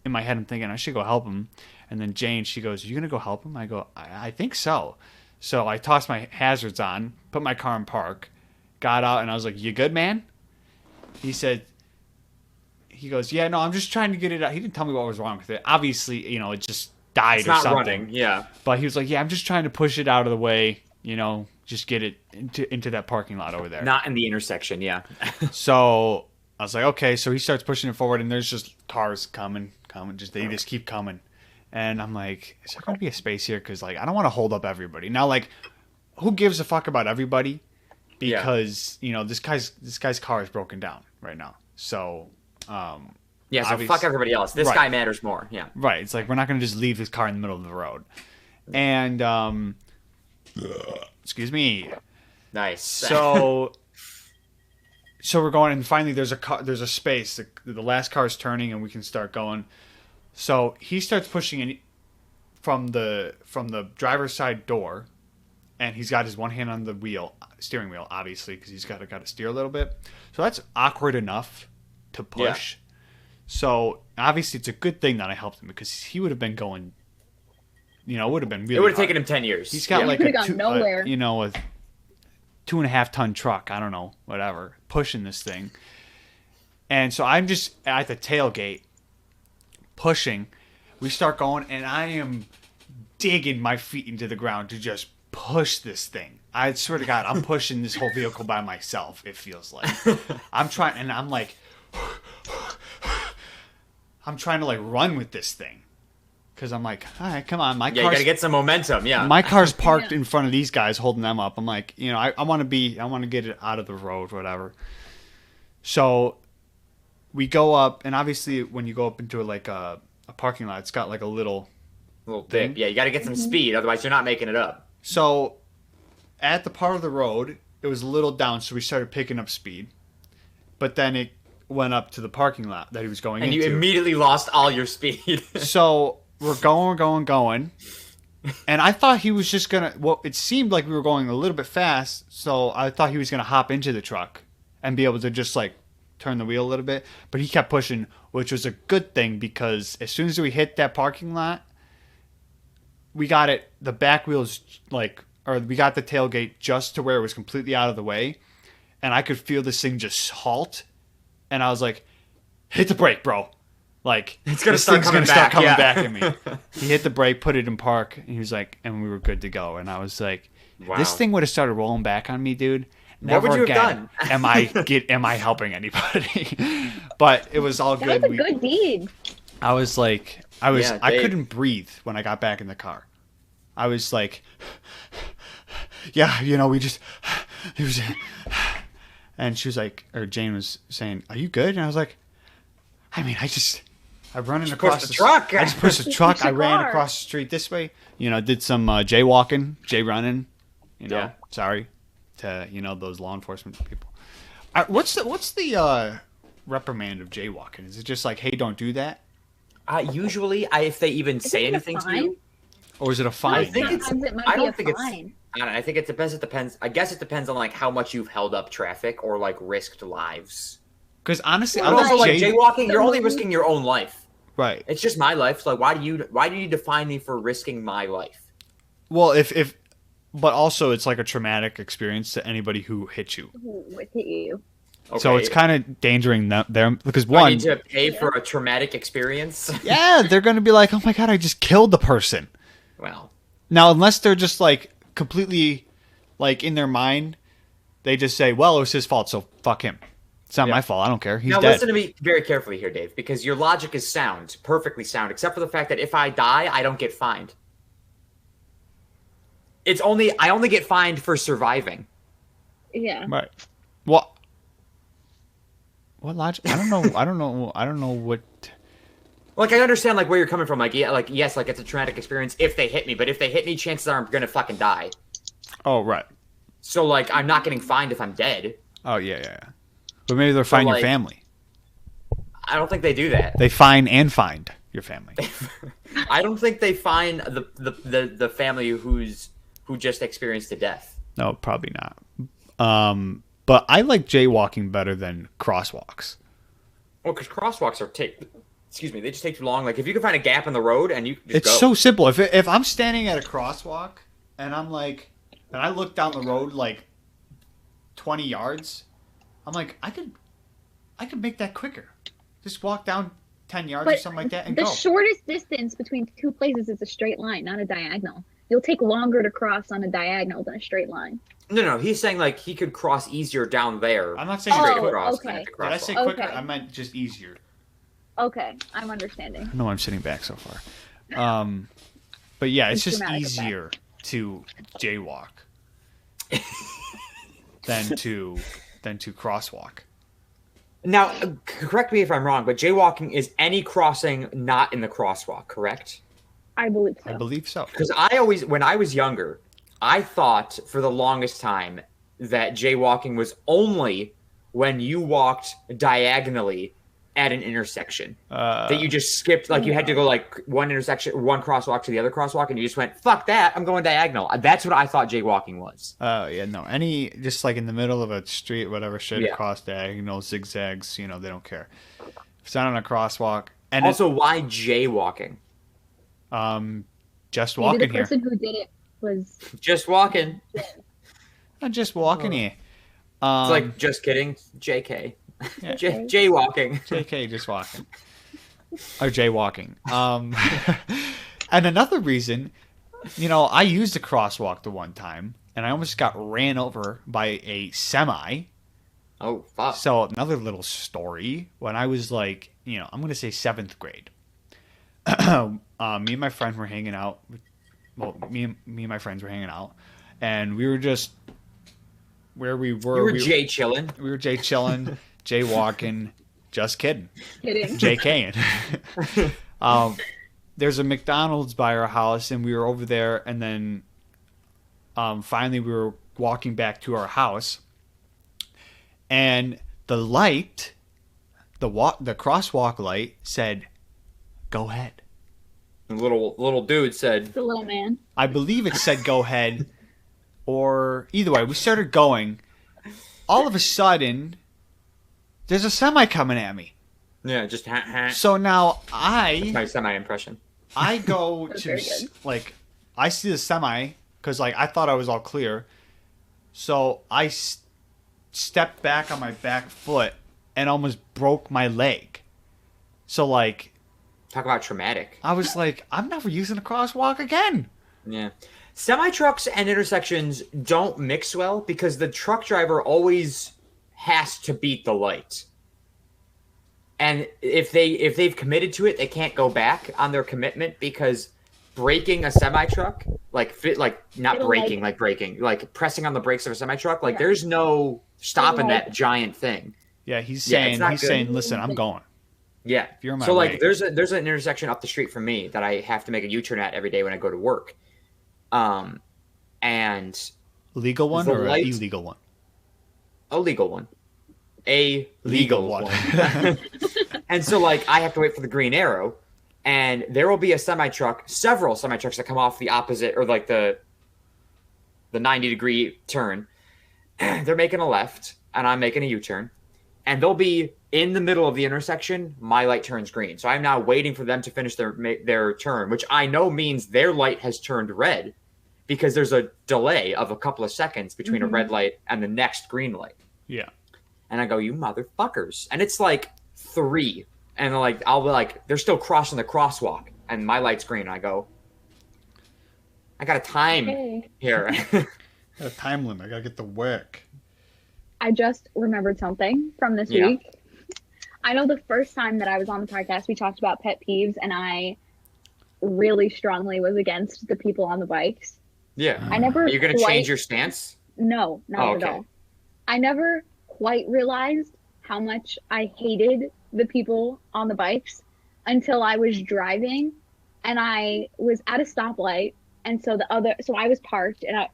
in my head, I'm thinking I should go help him. And then Jane, she goes, are you going to go help him? I go, I think so. So I tossed my hazards on, put my car in park, got out, and I was like, you good, man? He goes, yeah, no, I'm just trying to get it out. He didn't tell me what was wrong with it. Obviously, it just died or something. It's not running, yeah. But he was like, yeah, I'm just trying to push it out of the way, just get it into that parking lot over there. Not in the intersection, yeah. So I was like, okay. So he starts pushing it forward, and there's just cars coming. They just keep coming. And I'm like, is there going to be a space here? Because, I don't want to hold up everybody. Now, who gives a fuck about everybody? Because, this guy's car is broken down right now. So, yeah, so fuck everybody else. This guy matters more, yeah. Right. It's like, we're not going to just leave his car in the middle of the road. And, excuse me. Nice. So we're going, and finally there's a space. The last car is turning, and we can start going. So he starts pushing in from the driver's side door, and he's got his one hand on the steering wheel, obviously, because he's got to steer a little bit. So that's awkward enough to push. Yeah. So obviously it's a good thing that I helped him, because he would have been going, it would have been really. It would have taken him 10 years. He's got a 2.5 ton truck. I don't know, whatever, pushing this thing. And so I'm just at the tailgate. Pushing, we start going, and I am digging my feet into the ground to just push this thing. I swear to God, I'm pushing this whole vehicle by myself. It feels like I'm trying, and I'm like, I'm trying to run with this thing, because I'm like, all right, come on, you gotta get some momentum. Yeah, my car's parked in front of these guys, holding them up. I'm like, I want to get it out of the road, whatever. So we go up, and obviously when you go up into like a parking lot, it's got like a little thing. Yeah, you got to get some speed, otherwise you're not making it up. So at the part of the road, it was a little down, so we started picking up speed. But then it went up to the parking lot that he was going into. And you immediately lost all your speed. So we're going. And I thought he was just going to... Well, it seemed like we were going a little bit fast, so I thought he was going to hop into the truck and be able to just, like, turn the wheel a little bit. But he kept pushing, which was a good thing, because as soon as we hit that parking lot, we got it... The back wheels, like... Or we got the tailgate just to where it was completely out of the way. And I could feel this thing just halt. And I was like, hit the brake, bro. Like, it's going to start coming back at me. He hit the brake, put it in park. And he was like, and we were good to go. And I was like, wow. This thing would have started rolling back on me, dude. Never what would you again have done? am I helping anybody? But it was all good. That was a good deed. I was like, I couldn't breathe when I got back in the car. I was like, yeah, we just, it was, and she was like, or Jane was saying, are you good? And I was like, I mean, I run across the truck. I just pushed the truck. I ran across the street this way, did some jaywalking, jay running, sorry to, those law enforcement people. What's the reprimand of jaywalking? Is it just like, hey, don't do that? Usually, if they even say anything to you. Or is it a fine? I think I think it depends. It depends. I guess it depends on like how much you've held up traffic or like risked lives. Because honestly, but also like jaywalking, you're only risking your own life. Right. It's just my life. So like, why do you need to fine me for risking my life? Well, but also it's like a traumatic experience to anybody who hit you. Who would hit you? Okay. So it's kind of endangering them because one, I need to pay for a traumatic experience. Yeah, they're going to be like, oh my god, I just killed the person. Well, now unless they're just like completely, like in their mind, they just say, "Well, it was his fault, so fuck him. It's not my fault. I don't care. He's dead." Now listen to me very carefully here, Dave, because your logic is sound, perfectly sound, except for the fact that if I die, I don't get fined. I only get fined for surviving. Yeah. Right. What logic? I don't know what. Like, I understand, like, where you're coming from. Like, yeah, like, yes, like, it's a traumatic experience if they hit me. But if they hit me, chances are I'm going to fucking die. Oh, right. So, like, I'm not getting fined if I'm dead. Oh, yeah. But maybe they'll fine your family. I don't think they do that. They fine and find your family. I don't think they fine the family who just experienced a death. No, probably not. But I like jaywalking better than crosswalks. Well, because crosswalks they just take too long. Like, if you can find a gap in the road and you just it's so simple. If I'm standing at a crosswalk and I'm like, and I look down the road like 20 yards, I'm like, I could make that quicker. Just walk down 10 yards or something like that and go. The shortest distance between two places is a straight line, not a diagonal. You'll take longer to cross on a diagonal than a straight line. No, he's saying like he could cross easier down there. I'm not saying straight across. Okay. Did I say quicker? Okay. I meant just easier. Okay, I'm understanding. I know I'm sitting back so far. But yeah, it's just easier to jaywalk than to crosswalk. Now, correct me if I'm wrong, but jaywalking is any crossing not in the crosswalk, correct? I believe so. I believe so. Because when I was younger, I thought for the longest time that jaywalking was only when you walked diagonally at an intersection. That you just skipped, like you had to go like one crosswalk to the other crosswalk, and you just went, fuck that, I'm going diagonal. That's what I thought jaywalking was. Yeah, no. Just like in the middle of a street, whatever, straight across diagonal, zigzags, they don't care. If it's not on a crosswalk. And also, why jaywalking? Just walking here. Maybe the person who did it was... Just walking. I'm just walking here. It's like, just kidding, JK. Yeah. Jaywalking. JK, just walking. Or jaywalking. And another reason, I used a crosswalk the one time, and I almost got ran over by a semi. Oh, fuck. So another little story. When I was like, I'm going to say 7th grade. me and my friend were hanging out. Well, me and my friends were hanging out, and we were just where we were. You were Jay chilling. We were Jay chilling, Jay walking. Just kidding. Kidding. JKing. There's a McDonald's by our house, and we were over there, and then finally we were walking back to our house, and the light, the crosswalk light said, "Go ahead." The little dude said, The little man. I believe it said "Go ahead," or either way, we started going. All of a sudden, there's a semi coming at me. Yeah, just So now That's my semi impression. I go That's to very good. like I see the semi because like I thought I was all clear, so I stepped back on my back foot and almost broke my leg. So like Talk about traumatic. I was like, I'm never using a crosswalk again. Yeah. Semi trucks and intersections don't mix well because the truck driver always has to beat the light. And if they've committed to it, they can't go back on their commitment because braking a semi truck, like pressing on the brakes of a semi truck, like there's no stopping that giant thing. Yeah, he's saying, listen, I'm going. Yeah. If you're in my so way. like there's an intersection up the street from me that I have to make a U-turn at every day when I go to work. And legal one or an illegal one? A legal one. A legal one. And so like I have to wait for the green arrow, and there will be several semi trucks that come off the opposite or like the 90-degree turn. They're making a left and I'm making a U-turn, and they'll be in the middle of the intersection. My light turns green, so I'm now waiting for them to finish their turn, which I know means their light has turned red because there's a delay of a couple of seconds between a red light and the next green light. Yeah. And I go, you motherfuckers. And it's like 3. And like I'll be like, they're still crossing the crosswalk. And my light's green. And I go, I got a time here. Got a time limit. I got to get to work. I just remembered something from this week. I know the first time that I was on the podcast, we talked about pet peeves, and I really strongly was against the people on the bikes. Yeah. I never. Are you going to change your stance? No, not at all. I never quite realized how much I hated the people on the bikes until I was driving and I was at a stoplight. And so I was parked and I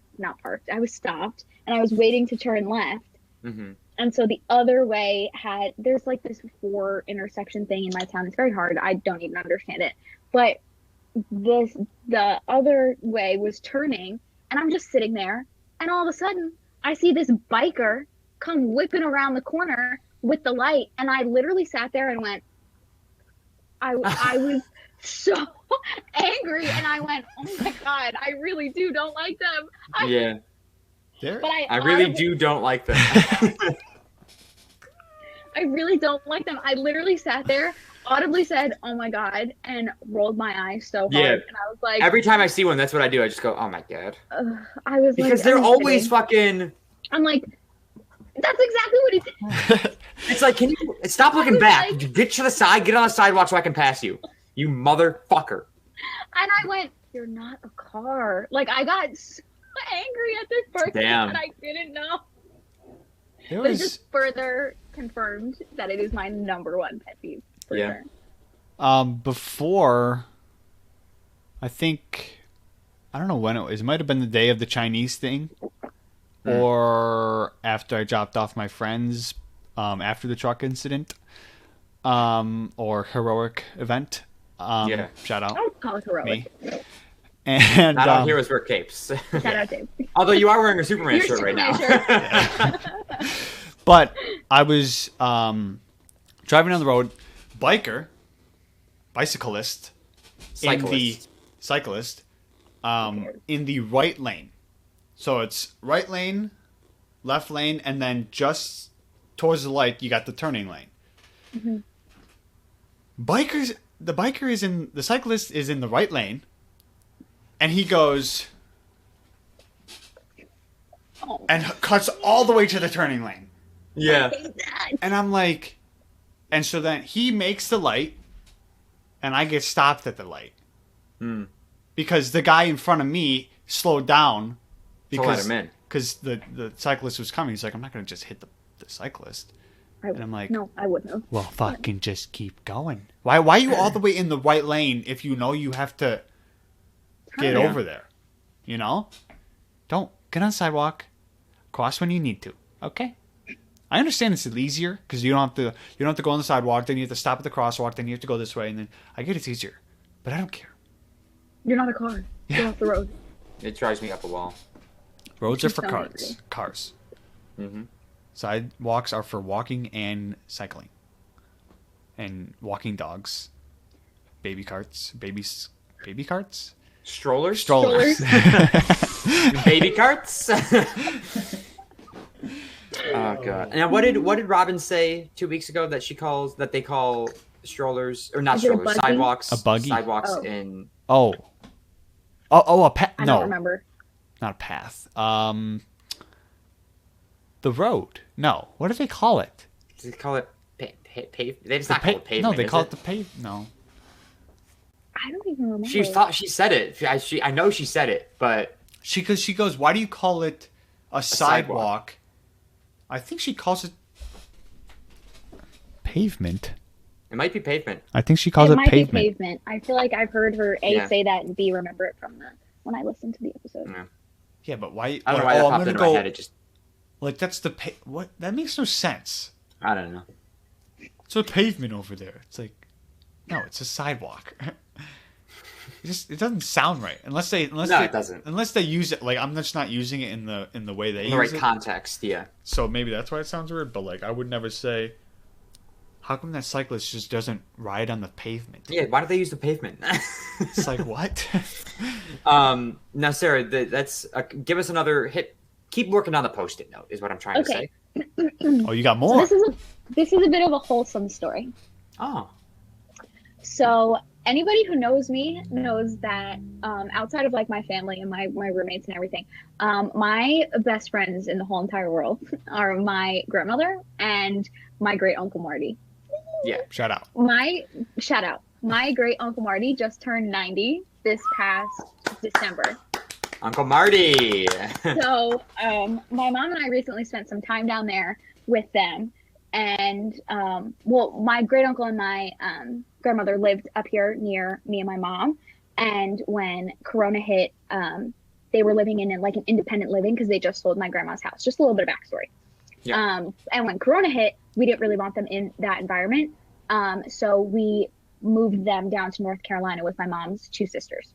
was stopped and I was waiting to turn left. Mm-hmm. And so the other way there's like this 4 intersection thing in my town. It's very hard. I don't even understand it. But the other way was turning, and I'm just sitting there, and all of a sudden I see this biker come whipping around the corner with the light, and I literally sat there and went, I was so angry, and I went, oh my God, I really don't like them. I really don't like them. I really don't like them. I literally sat there, audibly said, oh my God, and rolled my eyes so hard. Yeah. And I was like, every time I see one, that's what I do. I just go, oh my God. I was because they're always fucking. I'm like, that's exactly what he did. It's like, can you stop looking back? Like, get to the side, get on the sidewalk so I can pass you. You motherfucker. And I went, you're not a car. Like, I got so angry at this person that I didn't know. It just further confirmed that it is my number 1 pet peeve. For sure. Before, I think, I don't know when it was. It might have been the day of the Chinese thing. Or after I dropped off my friends after the truck incident or heroic event. Shout out. I would call it heroic. Me. And I don't hear us wear capes. Shout out, Dave. Although you are wearing a Superman shirt right now. But I was driving down the road, bicyclist in the right lane. So it's right lane, left lane, and then just towards the light, you got the turning lane. Mm-hmm. The cyclist is in the right lane, and he goes and cuts all the way to the turning lane. Yeah. And I'm like, and so then he makes the light, and I get stopped at the light. because the guy in front of me slowed down because the cyclist was coming. He's like, I'm not going to just hit the cyclist. And I'm like, no, I wouldn't have. Well, fucking just keep going. Why are you all the way in the right lane if you know you have to get over there? You know? Don't get on the sidewalk. Cross when you need to. Okay? I understand it's easier because you don't have to go on the sidewalk, then you have to stop at the crosswalk, then you have to go this way, and then I get it's easier. But I don't care. You're not a car. Get off the road. It drives me up a wall. Roads are for cars. Mm-hmm. Sidewalks are for walking and cycling. And walking dogs. Baby carts. Strollers. Strollers. Baby carts. Oh god. Now what did Robin say 2 weeks ago that they call strollers or not strollers, sidewalks? A buggy. Sidewalks in a path. I don't remember. Not a path. The road. No. What do they call it? Do they call it pave? They just not call it pavement. No, they call it the pave. No. I don't even remember. She said it. I know she said it, but she goes, why do you call it a sidewalk? I think she calls it pavement. It might be pavement. I think she calls it pavement. It might be pavement. I feel like I've heard her say that and B remember it from when I listened to the episode. Yeah, but why? I don't know why that popped into my head. It just like that's the what? That makes no sense. I don't know. It's a pavement over there. It's like no, it's a sidewalk. It doesn't sound right unless it doesn't. Unless they use it like I'm just not using it in the way they use it. In the right context, yeah. So maybe that's why it sounds weird. But like I would never say. How come that cyclist just doesn't ride on the pavement? Yeah, why do they use the pavement? It's like what? Now, Sarah, that's give us another hit. Keep working on the post-it note is what I'm trying to say. Oh, you got more. So this is a bit of a wholesome story. Oh. So anybody who knows me knows that outside of like my family and my roommates and everything, my best friends in the whole entire world are my grandmother and my great uncle Marty. Yeah, shout out. My great uncle Marty just turned 90 this past December. Uncle Marty. So my mom and I recently spent some time down there with them. And, my great uncle and my grandmother lived up here near me and my mom. And when Corona hit, they were living in like an independent living because they just sold my grandma's house. Just a little bit of backstory. Yeah. And when Corona hit, we didn't really want them in that environment. So we moved them down to North Carolina with my mom's two sisters.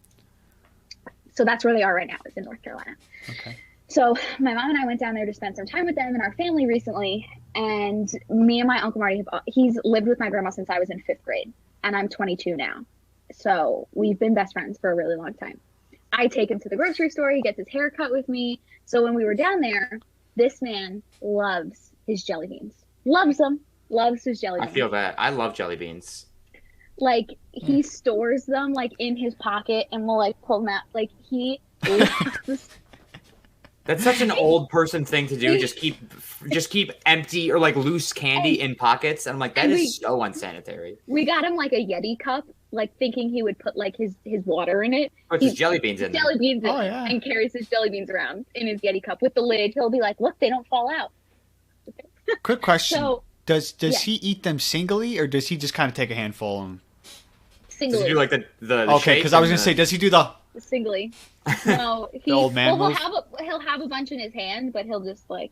So that's where they are right now, is in North Carolina. Okay. So my mom and I went down there to spend some time with them and our family recently. And me and my Uncle Marty, he's lived with my grandma since I was in 5th grade. And I'm 22 now. So we've been best friends for a really long time. I take him to the grocery store. He gets his hair cut with me. So when we were down there, this man loves his jelly beans. Loves them. Loves his jelly beans. I feel that. I love jelly beans. Like, he stores them, like, in his pocket and will, like, pull them out. Like, he loves... That's such an old person thing to do. Just keep empty or, like, loose candy in pockets. And I'm like, that is so unsanitary. We got him, like, a Yeti cup, like, thinking he would put, like, his water in it. Puts his jelly beans in there. Jelly beans in it, and carries his jelly beans around in his Yeti cup with the lid. He'll be like, look, they don't fall out. Quick question. So, does he eat them singly, or does he just kind of take a handful and... Singly. Does he do, like, the okay, because I was going to say, does he do the... Singly. No, the old man move? He'll have a bunch in his hand, but he'll just, like...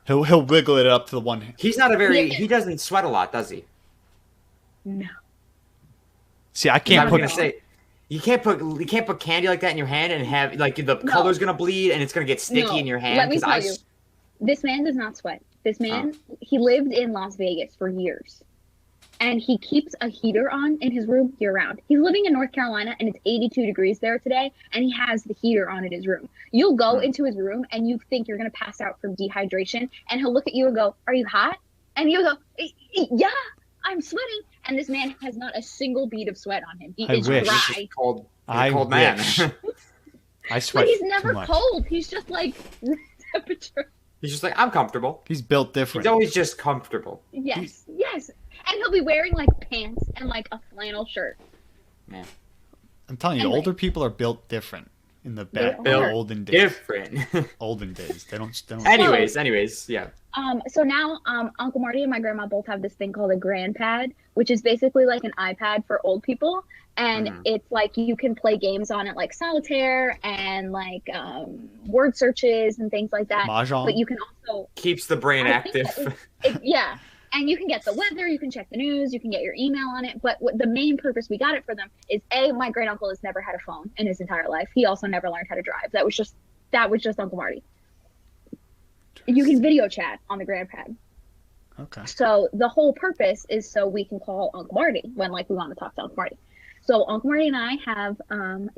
He'll wiggle it up to the one hand. He's not a very... He doesn't sweat a lot, does he? No. See, I can't put... You can't put candy like that in your hand and have, like, the color's going to bleed and it's going to get sticky in your hand. Let me tell you, this man does not sweat. This man, he lived in Las Vegas for years. And he keeps a heater on in his room year-round. He's living in North Carolina, and it's 82 degrees there today, and he has the heater on in his room. You'll go into his room, and you think you're going to pass out from dehydration, and he'll look at you and go, "Are you hot?" And you'll go, "Yeah, I'm sweating." And this man has not a single bead of sweat on him. He is dry. Cold man. I sweat. But he's never cold. He's just like temperature. He's just like, I'm comfortable. He's built different. He's always just comfortable. Yes. And he'll be wearing, like, pants and, like, a flannel shirt. Yeah. I'm telling you, Anyway. older people are built different in the olden days. Different. Olden days. They don't. anyways, yeah. So now, Uncle Marty and my grandma both have this thing called a grandpad, which is basically like an iPad for old people. And it's like you can play games on it like solitaire and like word searches and things like that. Mahjong. But you can also... Keeps the brain active. Yeah. And you can get the weather, you can check the news, you can get your email on it. But the main purpose we got it for them is my great uncle has never had a phone in his entire life. He also never learned how to drive. That was just Uncle Marty. You can video chat on the grandpad. Okay. So the whole purpose is so we can call Uncle Marty when like we want to talk to Uncle Marty. So Uncle Marty and I have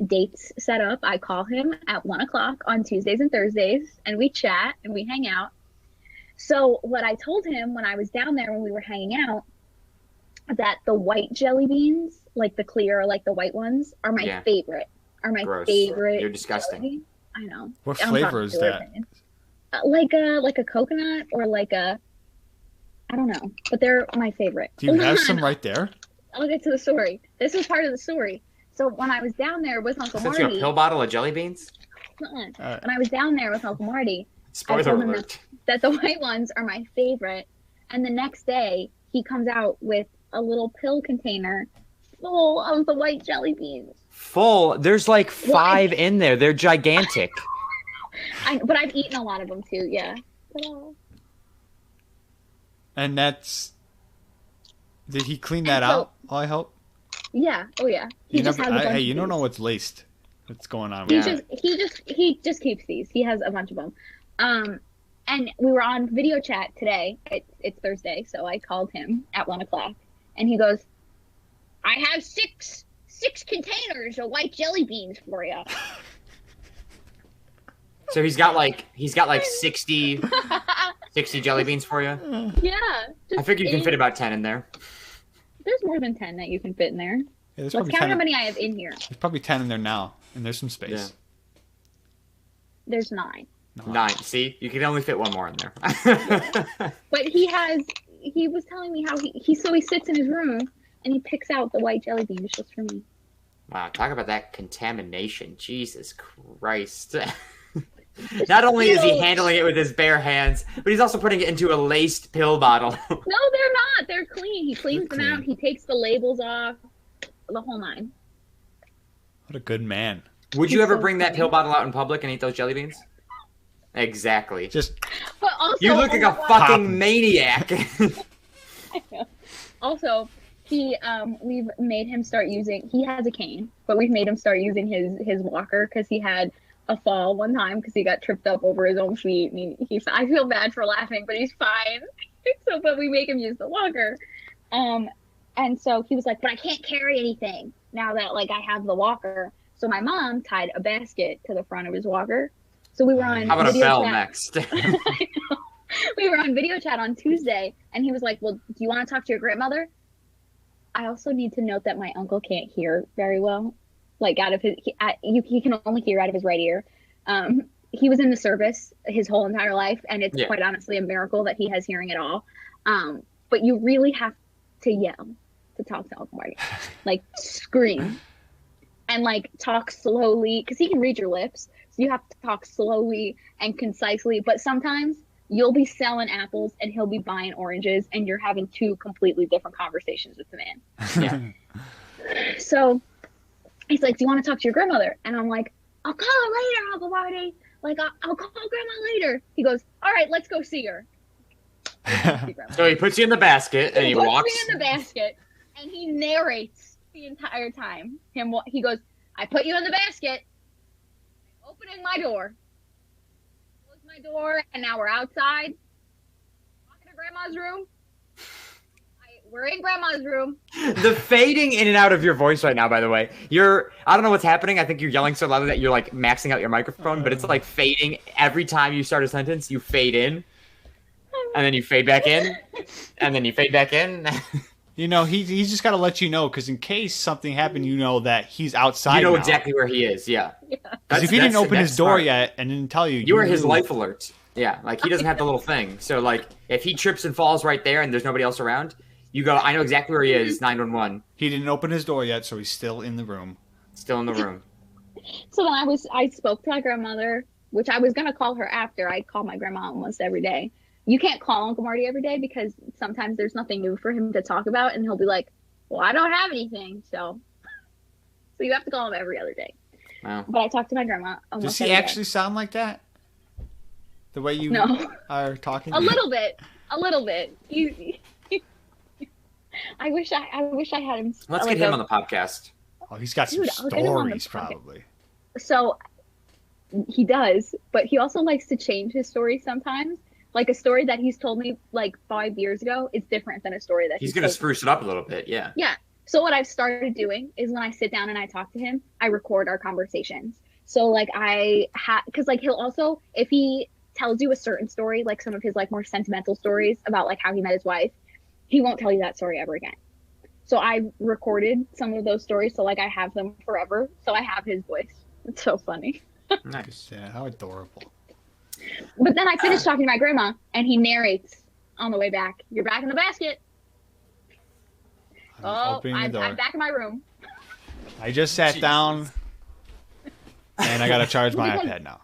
dates set up. I call him at 1:00 on Tuesdays and Thursdays, and we chat and we hang out. So what I told him when I was down there when we were hanging out, that the white jelly beans, like the clear, like the white ones, are my favorite. Gross. Favorite. You're disgusting. I know. What flavor is that? Like a coconut or like a, I don't know, but they're my favorite. Do you have some right there? I'll get to the story. This is part of the story. So when I was down there with Uncle Sent Marty, you a pill bottle of jelly beans? when I was down there with Uncle Marty, I Spoiler told him alert. that the white ones are my favorite. And the next day, he comes out with a little pill container full of the white jelly beans. Full? There's like 5 in there. They're gigantic. But I've eaten a lot of them too, yeah. And that's... Did he clean that out? I hope. Yeah. Oh yeah. Hey, you don't know what's laced. What's going on? He just keeps these. He has a bunch of them. And we were on video chat today. It's Thursday, so I called him at 1:00, and he goes, "I have six containers of white jelly beans for you." So he's got like 60 jelly beans for you? Yeah. I figure you can fit about 10 in there. There's more than 10 that you can fit in there. Yeah, Let's count how many I have in here. There's probably 10 in there now, and there's some space. Yeah. There's 9. 9. See? You can only fit one more in there. But he was telling me how he sits in his room and he picks out the white jelly beans just for me. Wow, talk about that contamination. Jesus Christ. Not only is he handling it with his bare hands, but he's also putting it into a laced pill bottle. No, they're not. They're clean. He cleans them out. He takes the labels off. The whole 9. What a good man. Would you ever bring that pill bottle out in public and eat those jelly beans? Exactly. But also, you look like a fucking maniac. Also, we've made him start using. He has a cane, but we've made him start using his walker because he had a fall one time because he got tripped up over his own feet. And I feel bad for laughing, but he's fine. But we make him use the walker. And so he was like, "But I can't carry anything now that like I have the walker." So my mom tied a basket to the front of his walker. So we were on. How about a bell chat. next? We were on video chat on Tuesday, and he was like, "Well, do you want to talk to your grandmother?" I also need to note that my uncle can't hear very well. Like out of his, he can only hear out of his right ear. He was in the service his whole entire life, and it's quite honestly a miracle that he has hearing at all. But you really have to yell to talk to Uncle Marty, like scream, and like talk slowly because he can read your lips. So you have to talk slowly and concisely. But sometimes you'll be selling apples and he'll be buying oranges, and you're having 2 completely different conversations with the man. Yeah. So he's like, "Do you want to talk to your grandmother?" And I'm like, "I'll call her later, Uncle Marty. Like, I'll call Grandma later." He goes, "All right, let's go see her." So he puts you in the basket and he walks. Puts me in the basket, and he narrates the entire time. He goes, "I put you in the basket. I'm opening my door. Close my door, and now we're outside. Walking to Grandma's room. We're in Grandma's room." The fading in and out of your voice right now, by the way. I don't know what's happening. I think you're yelling so loudly that you're like maxing out your microphone, but it's like fading. Every time you start a sentence, you fade in, and then you fade back in, and then you fade back in. You know, he's just got to let you know, because in case something happened, you know that he's outside. You know now. exactly where he is, yeah. Because if he didn't open his door yet and didn't tell you, you were his life alert. Yeah, like he doesn't have the little thing. So like if he trips and falls right there and there's nobody else around, you go, "I know exactly where he is, 911. He didn't open his door yet, so he's still in the room. Still in the room. So then I spoke to my grandmother, which I was gonna call her after. I call my grandma almost every day. You can't call Uncle Marty every day because sometimes there's nothing new for him to talk about, and he'll be like, "Well, I don't have anything," so you have to call him every other day. Wow. But I talked to my grandma almost Does he every actually sound like that? The way you No. are talking? A little bit. I wish I had him. Let's get him on the podcast. Oh, he's got some Dude, I'll get him on the stories, podcast. probably. So he does, but he also likes to change his story sometimes. Like a story that he's told me like 5 years ago is different than a story that He's going to spruce it up a little bit, yeah. Yeah. So what I've started doing is when I sit down and I talk to him, I record our conversations. So like because like he'll also, if he tells you a certain story, like some of his like more sentimental stories about like how he met his wife, he won't tell you that story ever again. So I recorded some of those stories, so like I have them forever. So I have his voice. It's so funny. Nice. Yeah, how adorable. But then I finished talking to my grandma, and he narrates on the way back. You're back in the basket. I'm back in my room. I just sat down, and I got to charge my iPad now.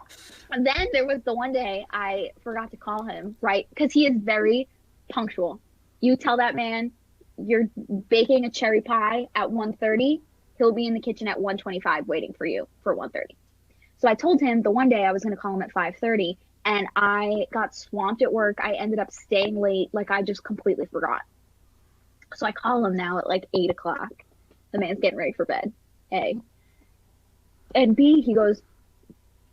And then there was the one day I forgot to call him, right? Because he is very punctual. You tell that man you're baking a cherry pie at 1:30, he'll be in the kitchen at 1:25 waiting for you for 1:30. So I told him the one day I was going to call him at 5:30, and I got swamped at work. I ended up staying late. Like, I just completely forgot. So I call him now at like 8 o'clock. The man's getting ready for bed, A. And B, he goes,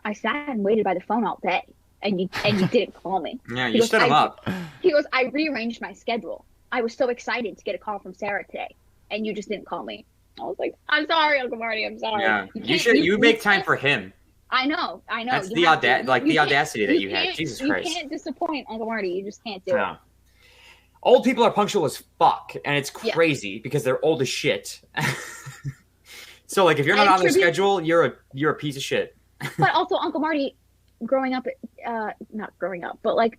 I sat and waited by the phone all day, and you didn't call me. Yeah, you stood him up. He goes, I rearranged my schedule. I was so excited to get a call from Sara today, and you just didn't call me. I was like, I'm sorry, Uncle Marty, I'm sorry. Yeah, you make time for him. I know. That's the audacity that you had. Jesus Christ. You can't disappoint Uncle Marty. You just can't do it. Old people are punctual as fuck, and it's crazy because they're old as shit. So, like, if you're not on their schedule, you're a piece of shit. But also, Uncle Marty, not growing up, but like,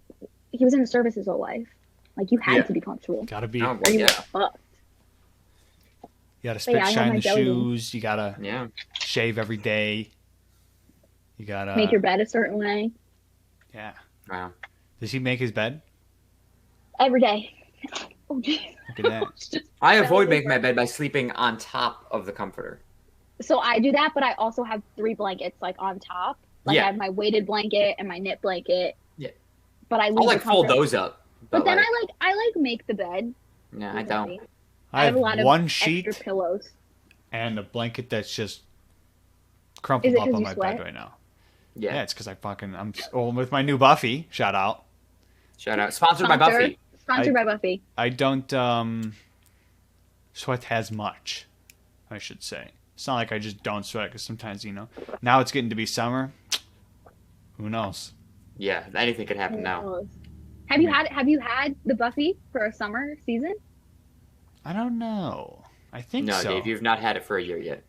he was in the service his whole life. Like, you had to be punctual. Gotta be. Or you were fucked. You gotta spit shine the shoes. You gotta shave every day. You gotta make your bed a certain way. Yeah. Wow. Does he make his bed? Every day. Oh, geez. Look at that. I avoid making my bed by sleeping on top of the comforter. So I do that, but I also have 3 blankets like on top. Like I have my weighted blanket and my knit blanket. Yeah. But I'll like fold those up. But then I make the bed. No, I don't. I have a lot one of sheet extra pillows and a blanket that's just crumpled up on my bed right now. Yeah, it's because I'm with my new Buffy. Shout out. Sponsored by Buffy. Sponsored by Buffy. I don't sweat as much, I should say. It's not like I just don't sweat because sometimes, now it's getting to be summer. Who knows? Yeah, anything could happen now. Have you had the Buffy for a summer season? I don't know. I think so. No, Dave, you've not had it for a year yet.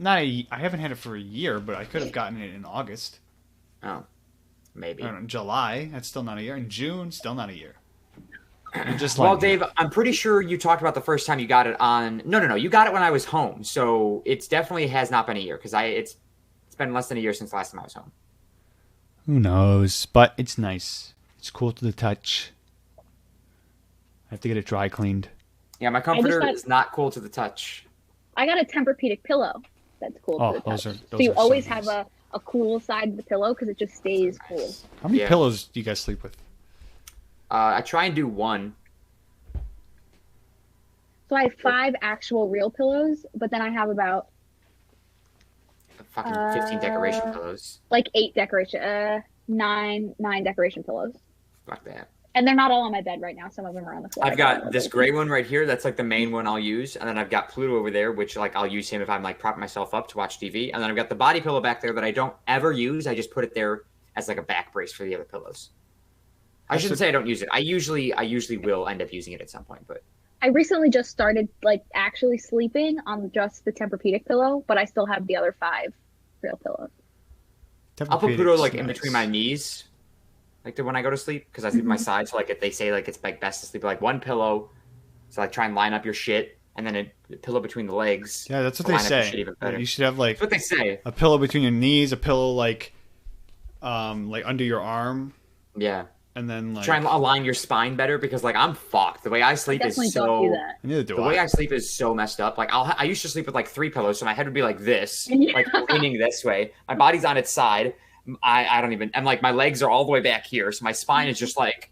I haven't had it for a year, but I could have gotten it in August. Oh, maybe. In July, that's still not a year. In June, still not a year. Dave, I'm pretty sure you talked about the first time you got it on. No. You got it when I was home, so it definitely has not been a year because it's been less than a year since the last time I was home. Who knows? But it's nice. It's cool to the touch. I have to get it dry cleaned. Yeah, my comforter is not cool to the touch. I got a Tempur-Pedic pillow that's cool to the touch. So you always have a cool side of the pillow because it just stays cool. How many pillows do you guys sleep with? I try and do one. So I have 5 actual real pillows, but then I have about fucking 15 decoration pillows. Like 8 decoration, 9 decoration pillows. Fuck that. And they're not all on my bed right now. Some of them are on the floor. I've got this gray one right here. That's like the main one I'll use. And then I've got Pluto over there, which like I'll use him if I'm like propping myself up to watch TV. And then I've got the body pillow back there that I don't ever use. I just put it there as like a back brace for the other pillows. I shouldn't say I don't use it. I usually will end up using it at some point, but I recently just started like actually sleeping on just the Tempur-Pedic pillow, but I still have the other 5 real pillows. I'll put Pluto like in between my knees, like when I go to sleep, because I sleep on my side. So like if they say like it's like best to sleep like one pillow, so like try and line up your shit and then a pillow between the legs. Yeah, that's what to they line up your say. shit even better. You should have like That's what they say. a pillow between your knees, a pillow like under your arm, Yeah. and then like Try and align your spine better because like I'm fucked. The way I sleep Definitely is don't do so. that. neither do The I. way I sleep is so messed up. Like I used to sleep with like 3 pillows, so my head would be like this, Yeah. like leaning this way. My body's on its side. I don't even. And like my legs are all the way back here, so my spine is just like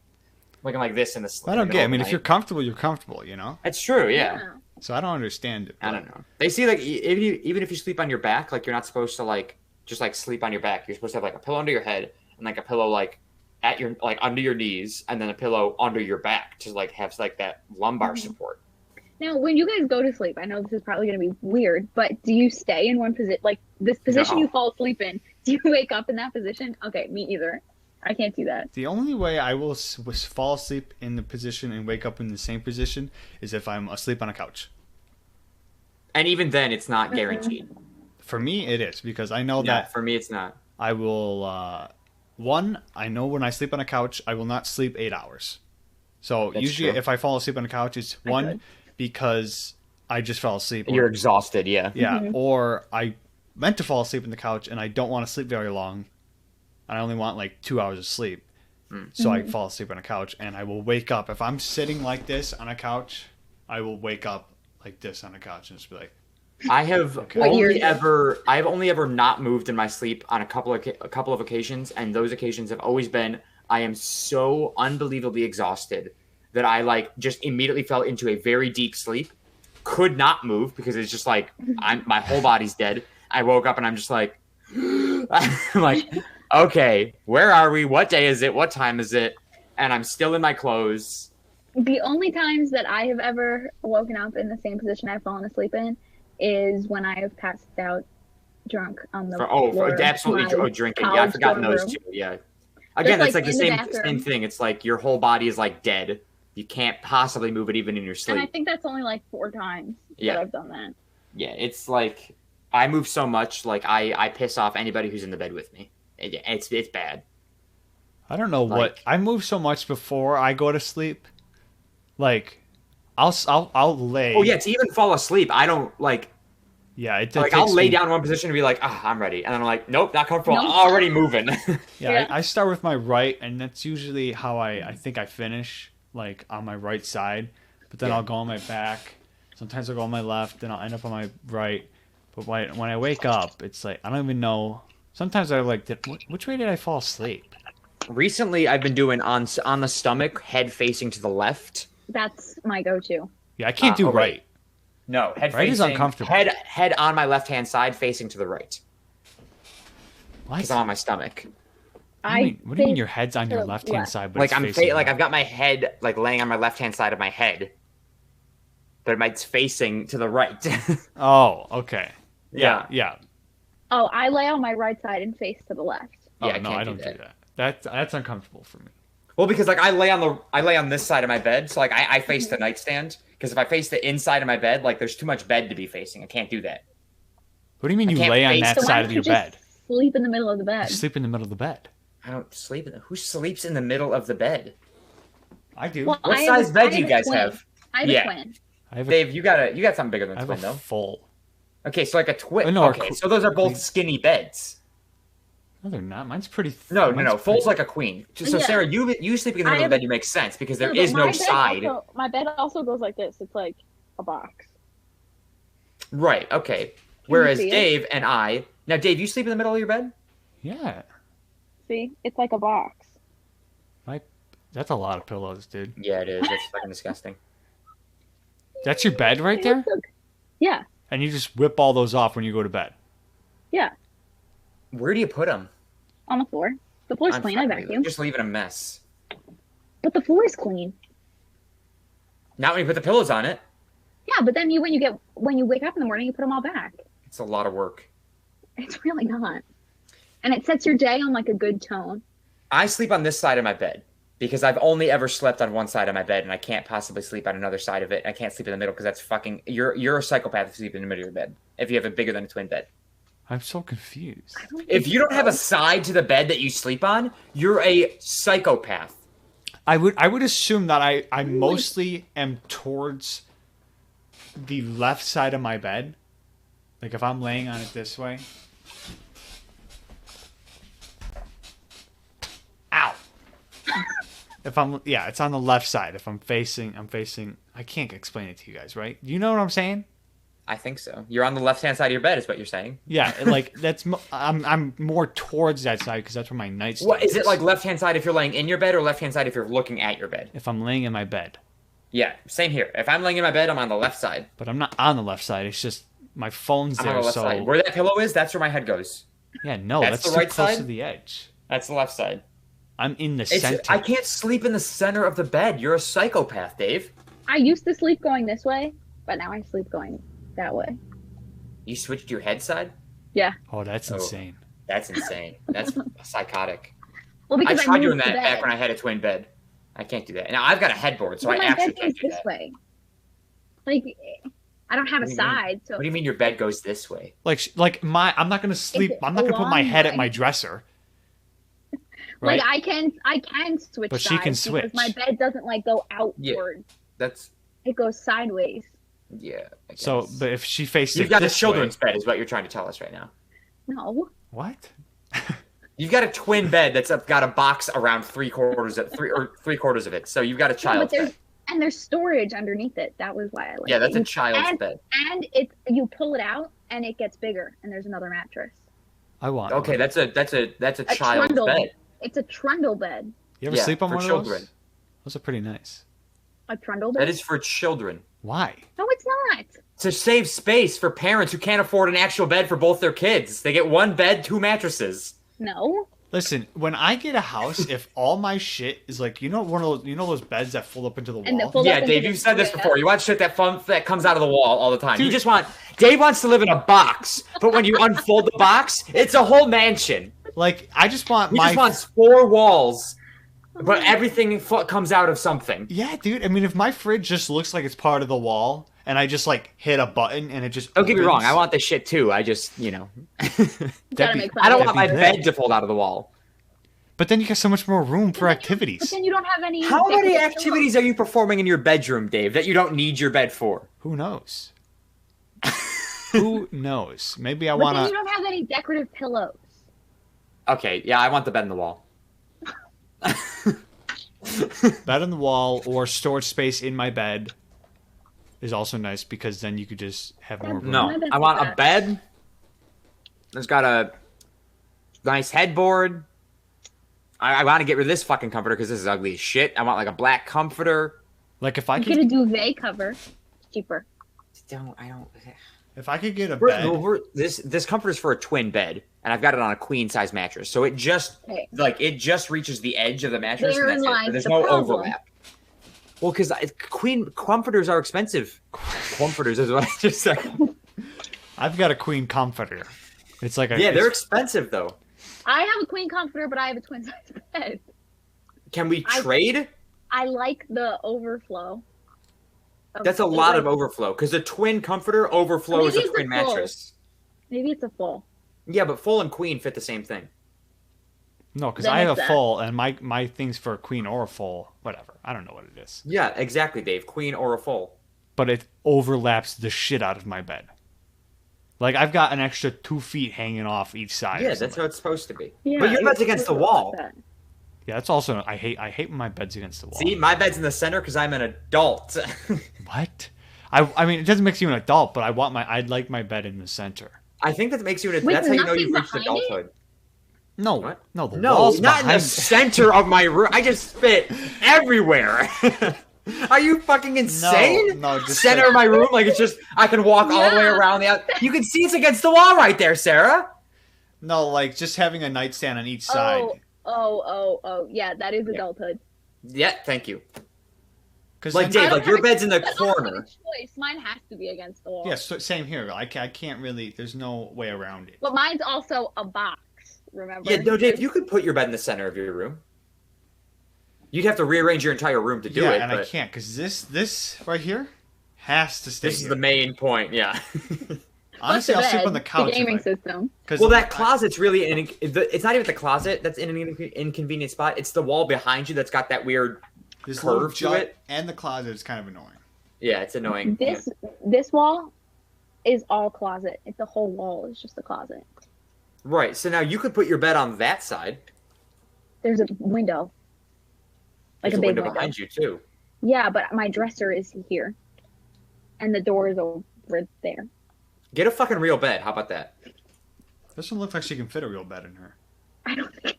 looking like this in the. I don't get. I mean, if you're comfortable, you're comfortable. You know. That's true. Yeah. So I don't understand it. I don't know. They see like even if you sleep on your back, like you're not supposed to like just like sleep on your back. You're supposed to have like a pillow under your head and like a pillow like at your like under your knees and then a pillow under your back to like have like that lumbar support. Now, when you guys go to sleep, I know this is probably going to be weird, but do you stay in one position? Like this position you fall asleep in, do you wake up in that position? Okay, me either. I can't do that. The only way I will fall asleep in the position and wake up in the same position is if I'm asleep on a couch. And even then, it's not guaranteed. For me, it is because I know that for me, it's not. I will. I know when I sleep on a couch, I will not sleep 8 hours. So That's usually, true. if I fall asleep on a couch, it's one because I just fell asleep. You're exhausted, yeah. Yeah, or I meant to fall asleep on the couch and I don't want to sleep very long. I only want like 2 hours of sleep. So I fall asleep on a couch and I will wake up. If I'm sitting like this on a couch, I will wake up like this on a couch and just be like, I have only ever not moved in my sleep on a couple of occasions, and those occasions have always been I am so unbelievably exhausted that I like just immediately fell into a very deep sleep, could not move because it's just like my whole body's dead. I woke up and I'm just like I'm like, okay, where are we? What day is it? What time is it? And I'm still in my clothes. The only times that I have ever woken up in the same position I've fallen asleep in is when I have passed out drunk on the floor. Absolutely drinking. Yeah, I've forgotten those two. Yeah. Again, Just, it's like the same thing. It's like your whole body is like dead. You can't possibly move it even in your sleep. And I think that's only like 4 times that I've done that. Yeah, it's like I move so much, like I piss off anybody who's in the bed with me. It's bad. I don't know what I move so much before I go to sleep. Like, I'll lay. Oh yeah, to even fall asleep, I don't like. Yeah, it like I'll lay down in one position and be like, I'm ready, and then I'm like, nope, not comfortable. Nope. I'm already moving. Yeah, I start with my right, and that's usually how I think I finish, like on my right side. But then I'll go on my back. Sometimes I'll go on my left, then I'll end up on my right. But when I wake up, it's like I don't even know. Sometimes I'm like, which way did I fall asleep? Recently, I've been doing on the stomach, head facing to the left. That's my go-to. Yeah, I can't do right. No, head right facing. is uncomfortable. Head on my left-hand side, facing to the right. Because I'm on my stomach. What do you mean your head's on your left-hand side? But like it's facing I've got my head like laying on my left-hand side of my head, but it's facing to the right. Oh, okay. Yeah. Oh, I lay on my right side and face to the left. Yeah, no, I don't do that. That's uncomfortable for me. Well, because like I lay on this side of my bed, so like I face the nightstand. Because if I face the inside of my bed, like there's too much bed to be facing. I can't do that. What do you mean you lay on that side of your bed? Sleep in the middle of the bed. You sleep in the middle of the bed. I don't sleep who sleeps in the middle of the bed? I do. Well, what size bed do you guys have? I have a twin. Dave, you got something bigger than a twin, though. Full. Okay, so like a twin. Oh, no, okay, so those are both skinny beds. No, they're not. Mine's pretty. No. Full's like a queen. So Yeah. Sarah, you sleeping in the middle of the bed, you make sense because there is no side. My bed also goes like this. It's like a box. Right. Okay. Whereas Dave and I. Now, Dave, you sleep in the middle of your bed? Yeah. See, it's like a box. That's a lot of pillows, dude. Yeah, it is. That's fucking disgusting. That's your bed right there? Yeah. And you just whip all those off when you go to bed? Yeah. Where do you put them? On the floor. The floor's clean. I vacuum. Just leave it a mess. But the floor is clean. Not when you put the pillows on it. Yeah, but then when you wake up in the morning, you put them all back. It's a lot of work. It's really not. And it sets your day on like a good tone. I sleep on this side of my bed because I've only ever slept on one side of my bed, and I can't possibly sleep on another side of it. I can't sleep in the middle because that's fucking. You're a psychopath if you sleep in the middle of your bed if you have a bigger than a twin bed. I'm so confused. If you don't have a side to the bed that you sleep on, you're a psychopath. I would assume that I mostly am towards the left side of my bed, like if I'm laying on it this way. Ow. It's on the left side. If I'm facing. I can't explain it to you guys, right? You know what I'm saying? I think so. You're on the left-hand side of your bed, is what you're saying. Yeah, like that's. I'm more towards that side because that's where my nightstand. What is it like? Left-hand side if you're laying in your bed, or left-hand side if you're looking at your bed? If I'm laying in my bed. Yeah, same here. If I'm laying in my bed, I'm on the left side. But I'm not on the left side. It's just my phone's I'm there. on the left so side. Where that pillow is, that's where my head goes. Yeah, no, that's the too right close side? to the edge. That's the left side. I'm in the center. I can't sleep in the center of the bed. You're a psychopath, Dave. I used to sleep going this way, but now I sleep going that way. You switched your head side? Yeah. Oh, that's insane. That's insane. That's psychotic. Well, I because tried moved doing the that bed. back when I had a twin bed. I can't do that. Now I've got a headboard, so But I my actually bed can't goes do this that. way. Like, I don't have a What do you mean? side, so What do you mean your bed goes this way? I'm not gonna sleep. It's I'm not gonna put my along head at my- my dresser. Right? like I can switch. But she can sides switch. because my bed doesn't like go outward. That's It goes sideways. yeah. I So, guess. but if she faces You've got a this children's way, bed, is what you're trying to tell us right now. No. what? You've got a twin bed that's got a box around three quarters of it. So you've got a But child's bed. there's storage underneath it. That was why I like Yeah, it. that's a child's bed. And it's you pull it out and it gets bigger and there's another mattress. I want. Okay, one. that's a A child's trundle. bed. It's a trundle bed. You ever Yeah, sleep on for one of children. those? Those are pretty nice. A trundle bed. That is for children. Why? No, it's not. To save space for parents who can't afford an actual bed for both their kids. They get one bed, two mattresses. No. Listen, when I get a house, if all my shit is like, those beds that fold up into the And the wall. fold- Yeah, up Dave, into you've the- said this yeah. before. You want shit that comes out of the wall all the time. Dude. Dave wants to live in a box, but when you unfold the box, it's a whole mansion. Like, I just want He my. just wants four walls, but everything comes out of something. Yeah, dude. I mean, if my fridge just looks like it's part of the wall, and I just like hit a button and it just. Don't get me wrong, opens, I want this shit too. I just, Gotta that'd be- make fun I don't of want it. my That'd be bed lit. to fold out of the wall. But then you got so much more room for But activities. then you don't have any. How many decorative activities are you performing in your bedroom, Dave, that you don't need your bed for? Who knows? Who knows? Maybe I pillows. But want then you to. don't have any decorative pillows. Okay, yeah, I want the bed in the wall. Bed on the wall or storage space in my bed is also nice because then you could just have more room. No, My bed's I want like a bed that's got a nice headboard. I want to get rid of this fucking comforter because this is ugly as shit. I want like a black comforter. Like if I You could, get a duvet cover. It's cheaper. if I could get a bed, This comforter is for a twin bed, and I've got it on a queen size mattress, so it just Okay. reaches the edge of the mattress. Therein And that's it. lies There's the no problem. overlap. Well, because queen comforters are expensive. Comforters is what I just said. I've got a queen comforter. It's like a Yeah, they're it's- expensive though. I have a queen comforter, but I have a twin size bed. Can we I- trade? I like the overflow. That's a lot of overflow because the twin comforter overflows Maybe a it's twin a full. mattress. Maybe it's a full. Yeah, but full and queen fit the same thing. no, because Then I have a it's that. full and my thing's for a queen or a full, whatever. I don't know what it is, Yeah, exactly, Dave. Queen or a full. but it overlaps the shit out of my bed. Like I've got an extra 2 feet hanging off each side. or Yeah, that's something. how it's supposed to be. Yeah, But your bed's it's against the like wall. that. Yeah, that's also I hate when my bed's against the wall. See, my bed's in the center because I'm an adult. What? I mean, it doesn't make you an adult, but I'd like my bed in the center. I think that makes you an. Wait, That's how you know nothing you've reached behind it? adulthood. No, What? no, the No, walls not in the behind. center of my room. I just spit everywhere. Are you fucking insane? No, just Center like- of my room, like it's just I can walk all the way Yeah. around the out. You can see it's against the wall right there, Sarah. No, like just having a nightstand on each side. Oh. Yeah, that is adulthood. Yeah, thank you. Because Like I Dave, don't like your have a- bed's in the But I don't have corner. a choice. Mine has to be against the wall. yeah, so, same here. I can't really. There's no way around it. But mine's also a box. Remember? Yeah, no, Dave, you could put your bed in the center of your room. You'd have to rearrange your entire room to do yeah, it. and but I can't because this right here has to stay. This is here. the main point. Yeah. Honestly, I'll sleep on the couch. The gaming if I- system. 'cause Well, that I- closet's really it's not even the closet that's in an inconvenient spot. It's the wall behind you that's got that weird this little curve to jut it. and the closet is kind of annoying. Yeah, it's annoying. This wall is all closet. It's the whole wall is just a closet. Right. So now you could put your bed on that side. There's a window. Like There's a big window window behind you too. Yeah, but my dresser is here. And the door is over there. Get a fucking real bed. How about that? Doesn't look like she can fit a real bed in her. I don't think.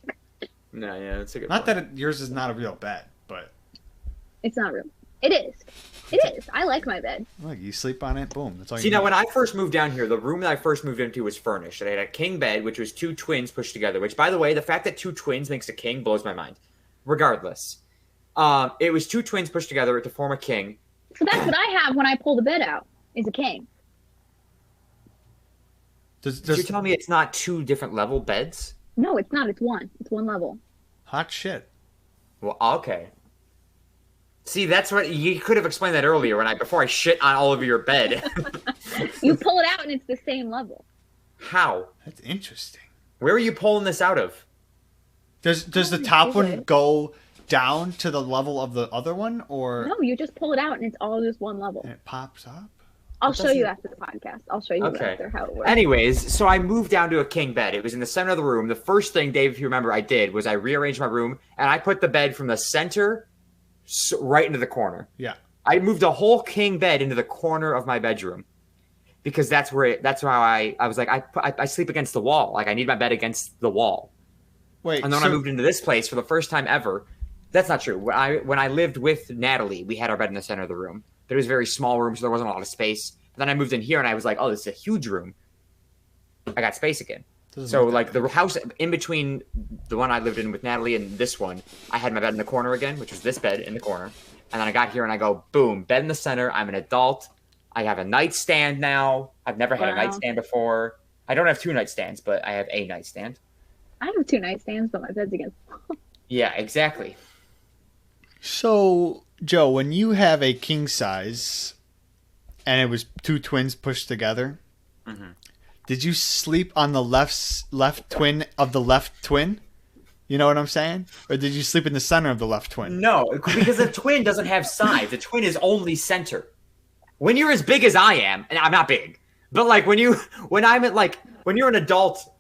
No, yeah, that's a good Not point. that yours is not a real bed, but It's not real. It is. It is. I like my bed. look, you sleep on it, boom. That's all See, you now need. when I first moved down here, the room that I first moved into was furnished. It had a king bed, which was two twins pushed together, which, by the way, the fact that two twins makes a king blows my mind. Regardless. It was two twins pushed together to form a king. So that's what I have when I pull the bed out, is a king. You're telling me it's not two different level beds? No, it's not. It's one. It's one level. Hot shit. Well, okay. See, that's what you could have explained that earlier before I shit on all over your bed. You pull it out and it's the same level. How? That's interesting. Where are you pulling this out of? Does the top one go down to the level of the other one, or No, you just pull it out and it's all just one level. and it pops up? I'll show you after the podcast. I'll show you Okay. after how it works. Anyways, so I moved down to a king bed. It was in the center of the room. The first thing, Dave, if you remember, I did was I rearranged my room and I put the bed from the center right into the corner. Yeah. I moved a whole king bed into the corner of my bedroom because that's how I was like, I sleep against the wall. Like I need my bed against the wall. Wait. And then when I moved into this place for the first time ever, that's not true. When I lived with Natalie, we had our bed in the center of the room. But it was a very small room, so there wasn't a lot of space. But then I moved in here and I was like, oh, this is a huge room. I got space again. So like the house in between the one I lived in with Natalie and this one, I had my bed in the corner again, which was this bed in the corner. And then I got here and I go, boom, bed in the center. I'm an adult. I have a nightstand now. I've never had a nightstand before. I don't have two nightstands, but I have a nightstand. I have two nightstands, but my bed's against. Yeah, exactly. So, Joe, when you have a king size and it was two twins pushed together, did you sleep on the left twin of the left twin? You know what I'm saying? Or did you sleep in the center of the left twin? No, because a twin doesn't have sides. A twin is only center. When you're as big as I am, and I'm not big, but like when you're an adult,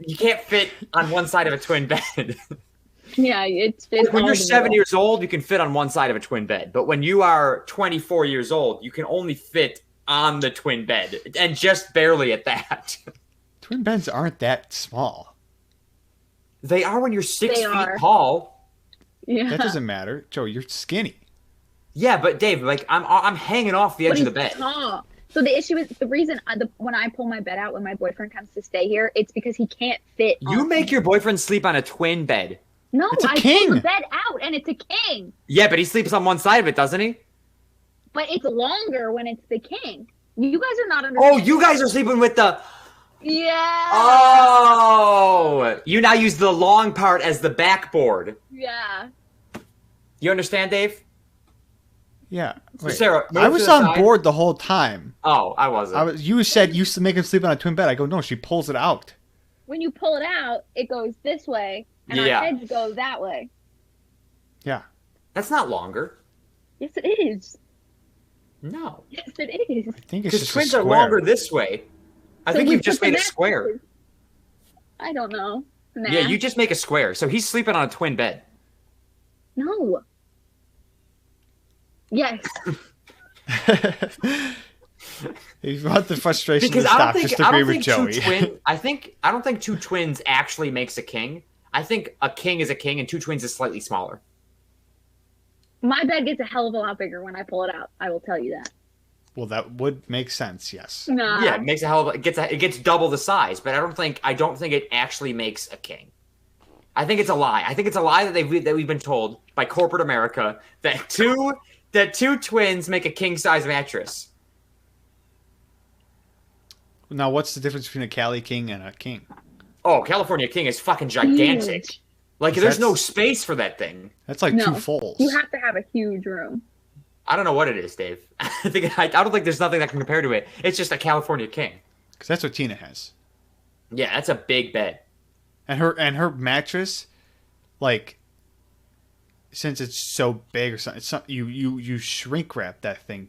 you can't fit on one side of a twin bed. Yeah, it's when you're 7 years old, you can fit on one side of a twin bed. But when you are 24 years old, you can only fit on the twin bed, and just barely at that. Twin beds aren't that small. They are when you're 6 feet tall. Yeah. That doesn't matter. Joe, you're skinny. Yeah, but Dave, like I'm hanging off the edge of the bed. Tall. So the issue is the reason when I pull my bed out when my boyfriend comes to stay here, it's because he can't fit. You make your boyfriend sleep on a twin bed. No, it's a I king. pull the bed out and it's a king. Yeah, but he sleeps on one side of it, doesn't he? But it's longer when it's the king. You guys are not understanding. Oh, you guys are sleeping with the. Yeah. Oh, you now use the long part as the backboard. Yeah. You understand, Dave? Yeah. So Sarah, I was on board the whole time. Oh, I wasn't. You said you used to make him sleep on a twin bed. I go, no, she pulls it out. When you pull it out, it goes this way, and our heads go that way. Yeah. That's not longer. Yes, it is. No. Yes, it is. I think it's Because just twins a are square. longer this way. I think you've just made a square. I don't know. Nah. Yeah, you just make a square. So he's sleeping on a twin bed. No. Yes. You want the frustration Because to stop. Just agree with Joey. I don't think two twins actually makes a king. I think a king is a king and two twins is slightly smaller. My bed gets a hell of a lot bigger when I pull it out. I will tell you that. Well, that would make sense. Yes. Nah. Yeah, it makes a hell of it gets double the size, but I don't think it actually makes a king. I think it's a lie. I think it's a lie that we've been told by corporate America that two twins make a king size mattress. Now, what's the difference between a Cali king and a king? Oh, California king is fucking gigantic. Huge. Like there's no space for that thing. That's like two folds. You have to have a huge room. I don't know what it is, Dave. I don't think there's nothing that can compare to it. It's just a California king. Because that's what Tina has. Yeah, that's a big bed. And her mattress, like, since it's so big or something, you shrink wrap that thing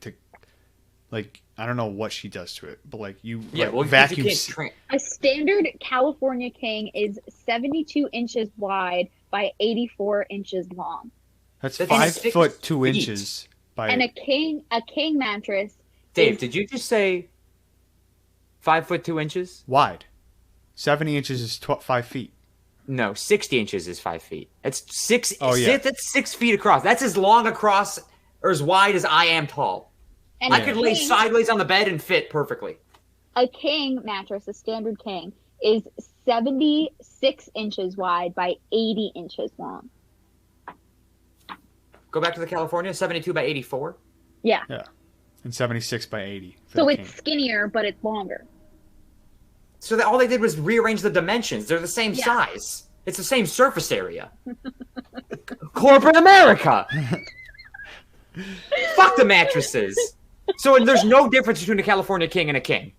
Like, I don't know what she does to it, but like you Yeah, like, well, vacuum. you can't A standard California king is 72 inches wide by 84 inches long. That's That's 5 6 foot 2 feet. inches by. And a king mattress Dave, is did you just say 5 foot 2 inches? Wide. 70 inches is 5 feet. No, 60 inches is 5 feet. That's 6. Oh, yeah. That's 6 feet across. That's as long across or as wide as I am tall. and I a could lay king- sideways on the bed and fit perfectly. A king mattress, a standard king, is 76 inches wide by 80 inches long. Go back to the California, 72 by 84. Yeah. Yeah. And 76 by 80. for So the it's king. skinnier, but it's longer. So all they did was rearrange the dimensions. They're the same Yeah. size. It's the same surface area. Corporate America. Fuck the mattresses. So there's no difference between a California king and a king,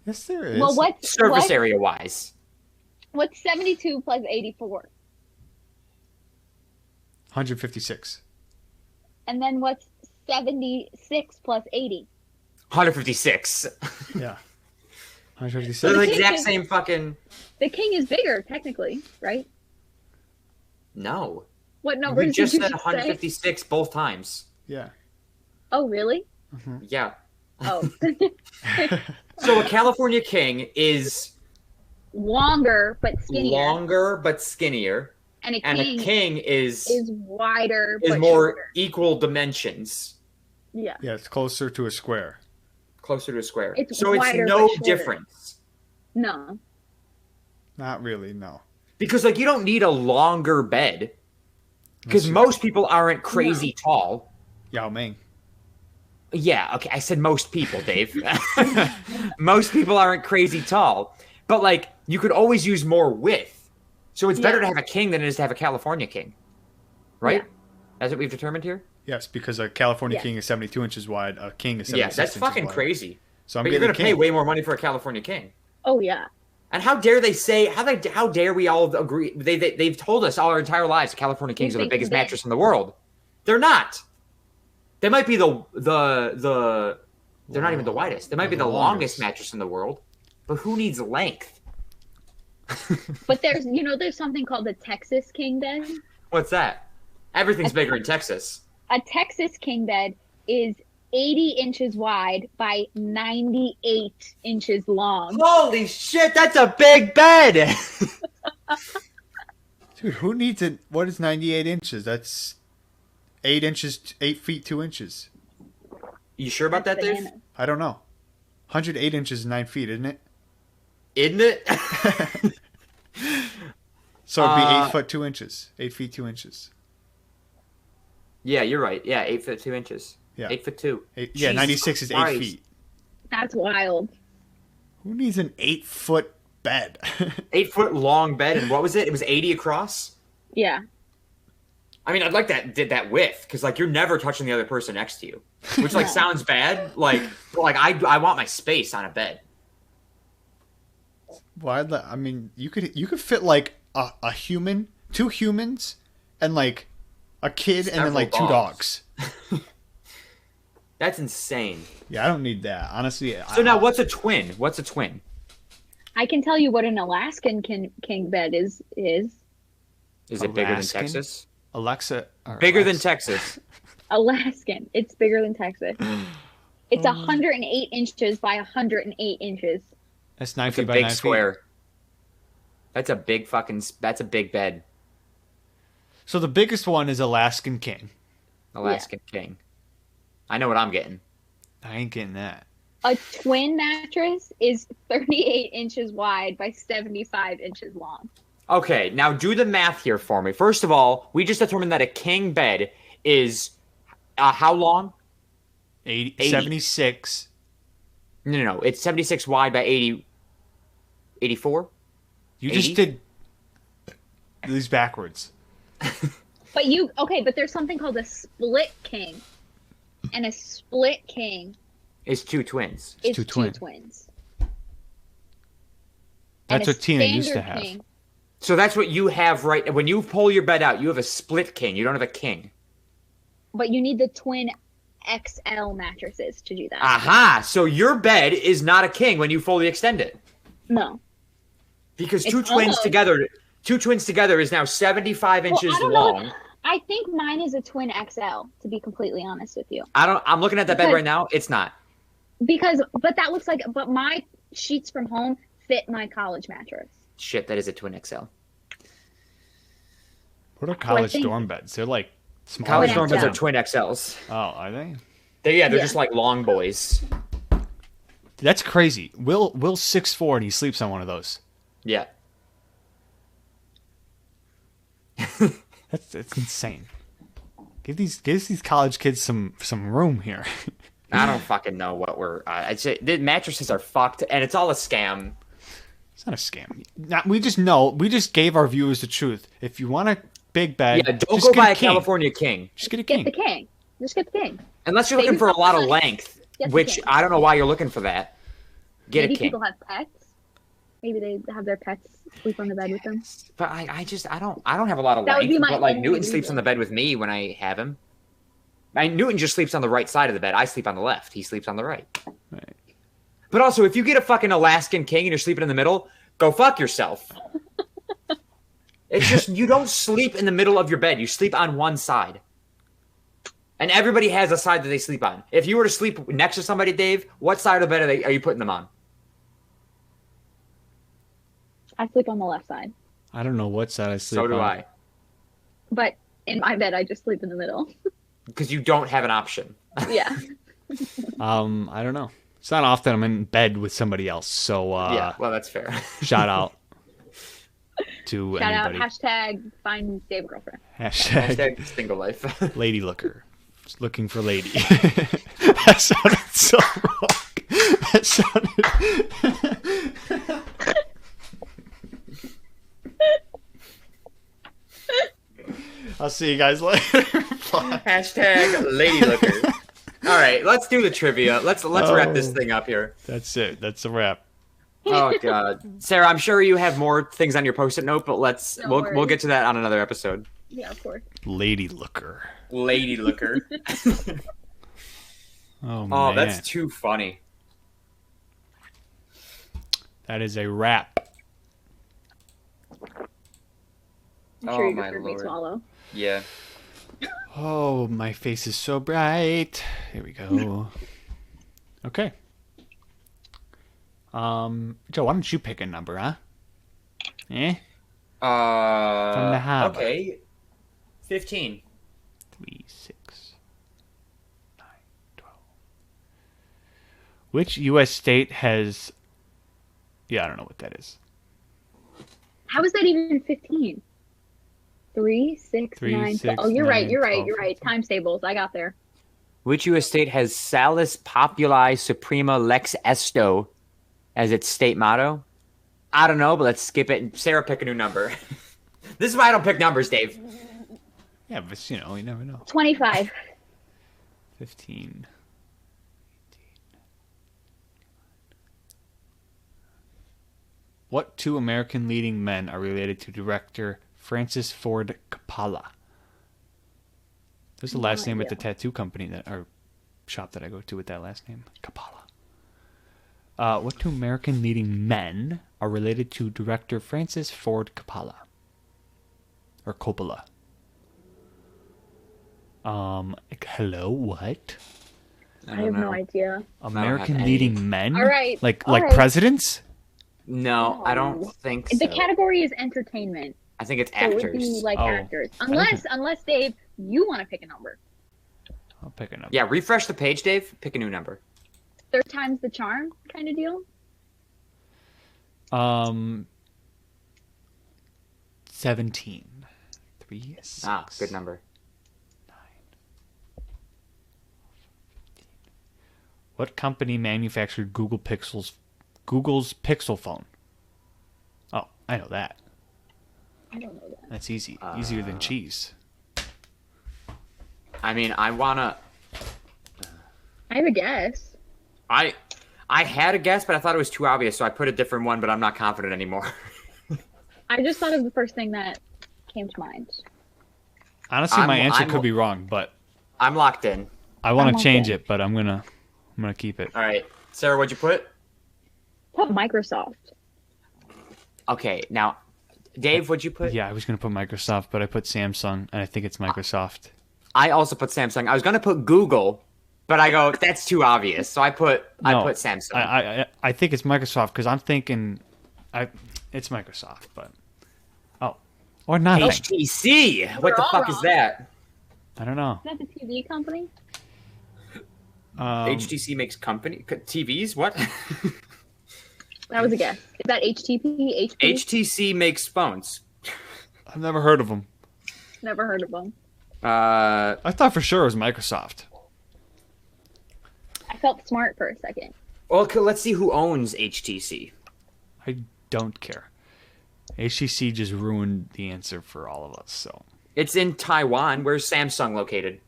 Yes, there is. Well, surface area wise. what's 72 plus 84? 156. And then what's 76 plus 80? 156. Yeah. They're 156. the king exact is- same fucking. The king is bigger, technically, right? No. What number We did just you said just say? 156 both times. Yeah. Oh, really? Yeah. Oh. So a California king is Longer, but skinnier. longer but skinnier, And and a king is wider, is but more shorter. equal dimensions, Yeah. Yeah, it's closer to a square. closer to a square. It's So it's wider no but shorter. difference. No. Not really, no. Because like you don't need a longer bed. Because Unless most people aren't crazy tall. Yao Ming. Yeah, okay, I said most people, Dave. Most people aren't crazy tall. But like you could always use more width. So it's better Yeah. to have a king than it is to have a California king. Right? Yeah. That's what we've determined here? Yes, because a California Yeah. king is 72 inches wide. A king is 76 Yeah, that's inches fucking wide. crazy. So I'm But you're getting gonna a king. pay way more money for a California king. Oh, yeah. And how dare they say how dare we all agree they've told us all our entire lives California Kings are the think biggest they're big. mattress in the world. They're not. They might be the they're not even the widest. They might be the longest mattress in the world. But who needs length? But there's something called the Texas king bed. What's that? Everything's bigger in Texas. A Texas king bed is 80 inches wide by 98 inches long. Holy shit, that's a big bed. Dude, who needs it? What is 98 inches? That's 8 inches, 8 feet, 2 inches. You sure about that, Dave? Bananas. I don't know. 108 inches is 9 feet, isn't it? Isn't it? So it'd be 8 foot 2 inches. 8 feet 2 inches. Yeah, you're right. Yeah, 8 foot 2 inches. Yeah. 8 foot 2. Yeah, Jesus 96 is 8 Christ. feet. That's wild. Who needs an 8 foot bed? 8 foot long bed, and what was it? It was 80 across. Yeah. I mean, I'd like that width because like you're never touching the other person next to you, which like sounds bad. Like I want my space on a bed. Well, I mean, you could fit like a human, 2 humans, and like a kid, and then like 2 dogs. That's insane. Yeah, I don't need that. Honestly. So now, what's a twin? What's a twin? I can tell you what an Alaskan king bed is. Is it bigger than Alaskan? Texas? Alexa. Bigger than Texas. Alaskan. It's bigger than Texas. It's 108 inches by 108 inches. That's 9 It's a feet by big 9 feet. square. That's a big That's a big bed. So the biggest one is Alaskan king. Alaskan king. I know what I'm getting. I ain't getting that. A twin mattress is 38 inches wide by 75 inches long. Okay, now do the math here for me. First of all, we just determined that a king bed is how long? 80. 80. 76. No. It's 76 wide by 80. 84? You 80? just did these backwards. But there's something called a split king. And a split king It's 2 twins. is two two twins. twins. That's And a what Tina used to standard have. king- So that's what you have right when you pull your bed out, you have a split king. You don't have a king. But you need the twin XL mattresses to do that. Aha! So your bed is not a king when you fully extend it. No. Because two twins together is now 75 inches long. I think mine is a twin XL, to be completely honest with you. I'm looking at that bed right now. It's not. But my sheets from home fit my college mattress. Shit, that is a twin XL. What are college dorm beds? They're like small. College dorm beds are twin XLs. Oh, are they? They're just like long boys. That's crazy. Will's 6'4" and he sleeps on one of those. Yeah. That's insane. Give these college kids some room here. I don't fucking know what I'd say the mattresses are fucked, and it's all a scam. It's not a scam. We just gave our viewers the truth. If you want a big bed, don't go buy a California king. Just get a king. Get the king. Just get the king. Unless you're looking for a lot of length, which I don't know why you're looking for that. Maybe people have pets. Maybe they have their pets sleep on the bed with them. But I don't have a lot of length. But like Newton sleeps on the bed with me when I have him. Newton just sleeps on the right side of the bed. I sleep on the left. He sleeps on the right. Right. But also, if you get a fucking Alaskan king and you're sleeping in the middle, go fuck yourself. It's just, you don't sleep in the middle of your bed. You sleep on one side. And everybody has a side that they sleep on. If you were to sleep next to somebody, Dave, what side of the bed are you putting them on? I sleep on the left side. I don't know what side I sleep on. So do I. But in my bed, I just sleep in the middle. Because you don't have an option. Yeah. I don't know. It's not often I'm in bed with somebody else. So yeah, well, that's fair. Shout out to anybody. Out, hashtag find Dave girlfriend. Hashtag single life. Lady looker. Just looking for lady. That sounded so wrong. That sounded... I'll see you guys later. Hashtag lady looker. All right, let's do the trivia. Let's wrap this thing up here. That's it. That's a wrap. Oh god, Sarah, I'm sure you have more things on your post-it note, but we'll get to that on another episode. Yeah, of course. Lady looker. Lady looker. Oh man. Oh, that's too funny. That is a wrap. I'm sure you heard me swallow. Yeah. Oh, my face is so bright. Here we go. Okay. Joe, why don't you pick a number, huh? Eh? From the hub. Okay. 15. 3, 6, 9, 12. Which U.S. state has... Yeah, I don't know what that is. How is that even 15? 3, 6, 9, 12. Oh, you're right. You're right. Times tables. I got there. Which U.S. state has Salus Populi Suprema Lex Esto as its state motto? I don't know, but let's skip it. Sarah, pick a new number. This is why I don't pick numbers, Dave. Yeah, but you never know. 25. 15. 18. What two American leading men are related to director Francis Ford Coppola? There's the last name at the tattoo company or shop that I go to with that last name, Coppola. What two American leading men are related to director Francis Ford Coppola? Or Coppola? Hello, what? I have no idea. American leading men? All right. Like presidents? No, I don't think so. The category is entertainment. I think it's So actors. it would be like actors. Unless Dave, you want to pick a number. I'll pick a number. Yeah, refresh the page, Dave. Pick a new number. Third time's the charm kind of deal? 17. 3, 6. Good number. 9. What company manufactured Google's Pixel phone? Oh, I know that. I don't know that. That's easy. Easier than cheese. I mean, I have a guess. I had a guess, but I thought it was too obvious, so I put a different one, but I'm not confident anymore. I just thought of the first thing that came to mind. Honestly, my answer could be wrong, but... I'm locked in. I want to change it, but I'm gonna keep it. All right, Sarah, what'd you put? Put Microsoft. Okay, now, Dave, what'd you put? Yeah, I was gonna put Microsoft, but I put Samsung, and I think it's Microsoft. I also put Samsung. I was gonna put Google, but I go that's too obvious, so I put Samsung. I think it's Microsoft because I'm thinking, it's Microsoft, but or not. HTC. What the fuck is that? I don't know. Is that the TV company? HTC makes TVs. What? That was a guess. Is that HTP? HTC makes phones. I've never heard of them. Never heard of them. I thought for sure it was Microsoft. I felt smart for a second. Well, let's see who owns HTC. I don't care. HTC just ruined the answer for all of us. So it's in Taiwan. Where's Samsung located?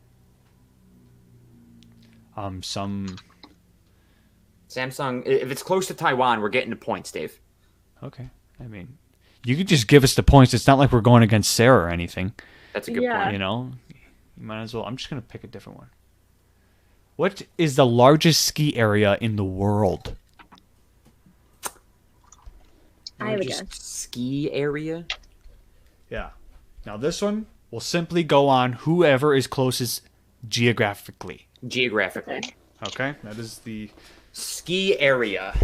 Samsung. If it's close to Taiwan, we're getting the points, Dave. Okay. I mean, you could just give us the points. It's not like we're going against Sarah or anything. That's a good point. You know, you might as well. I'm just gonna pick a different one. What is the largest ski area in the world? I have a guess. Ski area? Yeah. Now this one will simply go on whoever is closest geographically. Okay, that is the ski area.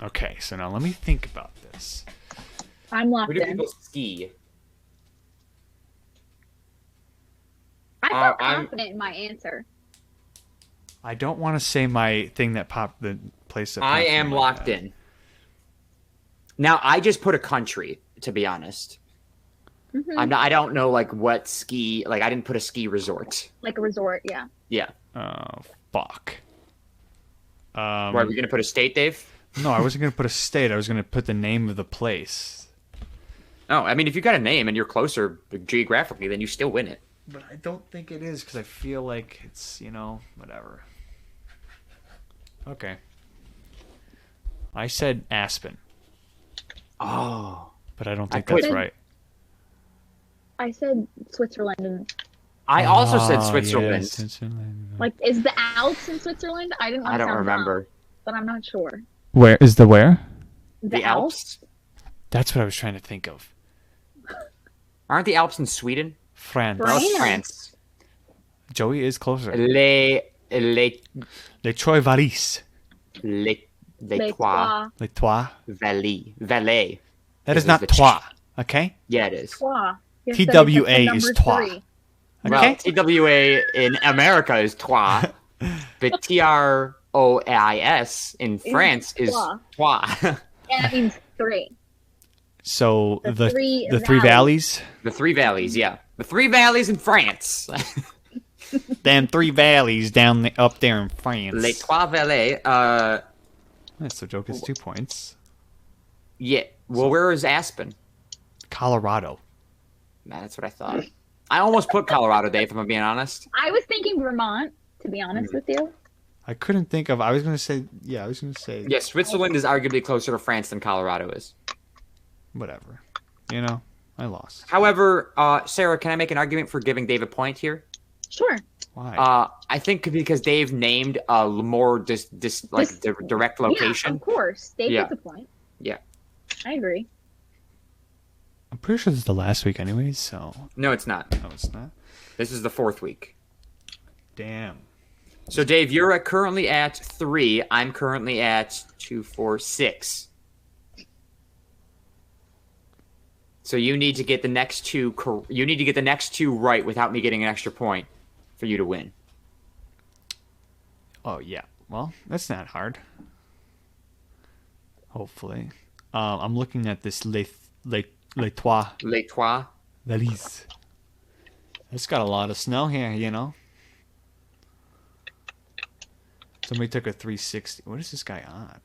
Okay, so now let me think about this. I'm locked in. Where do people ski? I feel confident in my answer. I don't want to say my thing that popped the place that I am locked in. Now I just put a country, to be honest. Mm-hmm. I don't know like what ski. Like I didn't put a ski resort. Like a resort, yeah. Yeah. Oh fuck. Why are we gonna put a state, Dave? No, I wasn't gonna put a state. I was gonna put the name of the place. Oh, I mean, if you got a name and you're closer geographically, then you still win it. But I don't think it is because I feel like it's whatever. Okay. I said Aspen. Oh. But I don't think that's right. I said Switzerland. And I also said Switzerland. Yes, Switzerland. Like, is the Alps in Switzerland? I don't remember. Wrong, but I'm not sure. Where is the where? The Alps? That's what I was trying to think of. Aren't the Alps in Sweden? France. France. Joey is closer. Les Trois Vallées. Les Trois Vallées. That is not Trois, okay? Yeah, it is. Trois. TWA is Trois. Okay? Well, TWA in America is Trois, but TROIS in France is Trois. And that means three. So the three valleys? The three valleys, yeah. The three valleys in France. Them three valleys up there in France. Les Trois Vallées. That's the joke. It's 2 points. Yeah. Well, where is Aspen? Colorado. Man, that's what I thought. I almost put Colorado, Dave, if I'm being honest. I was thinking Vermont, to be honest with you. I couldn't think of... I was going to say... Yeah, Switzerland is arguably closer to France than Colorado is. Whatever. I lost. However, Sarah, can I make an argument for giving Dave a point here? Sure. Why? I think because Dave named a more direct location. Yeah, of course. Dave gets a point. Yeah. I agree. I'm pretty sure this is the last week anyways, so... No, it's not. No, it's not? This is the 4th week. Damn. So, Dave, you're currently at 3. I'm currently at 2, 4, 6. So you need to get the next two. You need to get the next 2 right without me getting an extra point for you to win. Oh yeah. Well, that's not hard. Hopefully, I'm looking at this Les Trois Vallées. It's got a lot of snow here, Somebody took a 360. What is this guy on?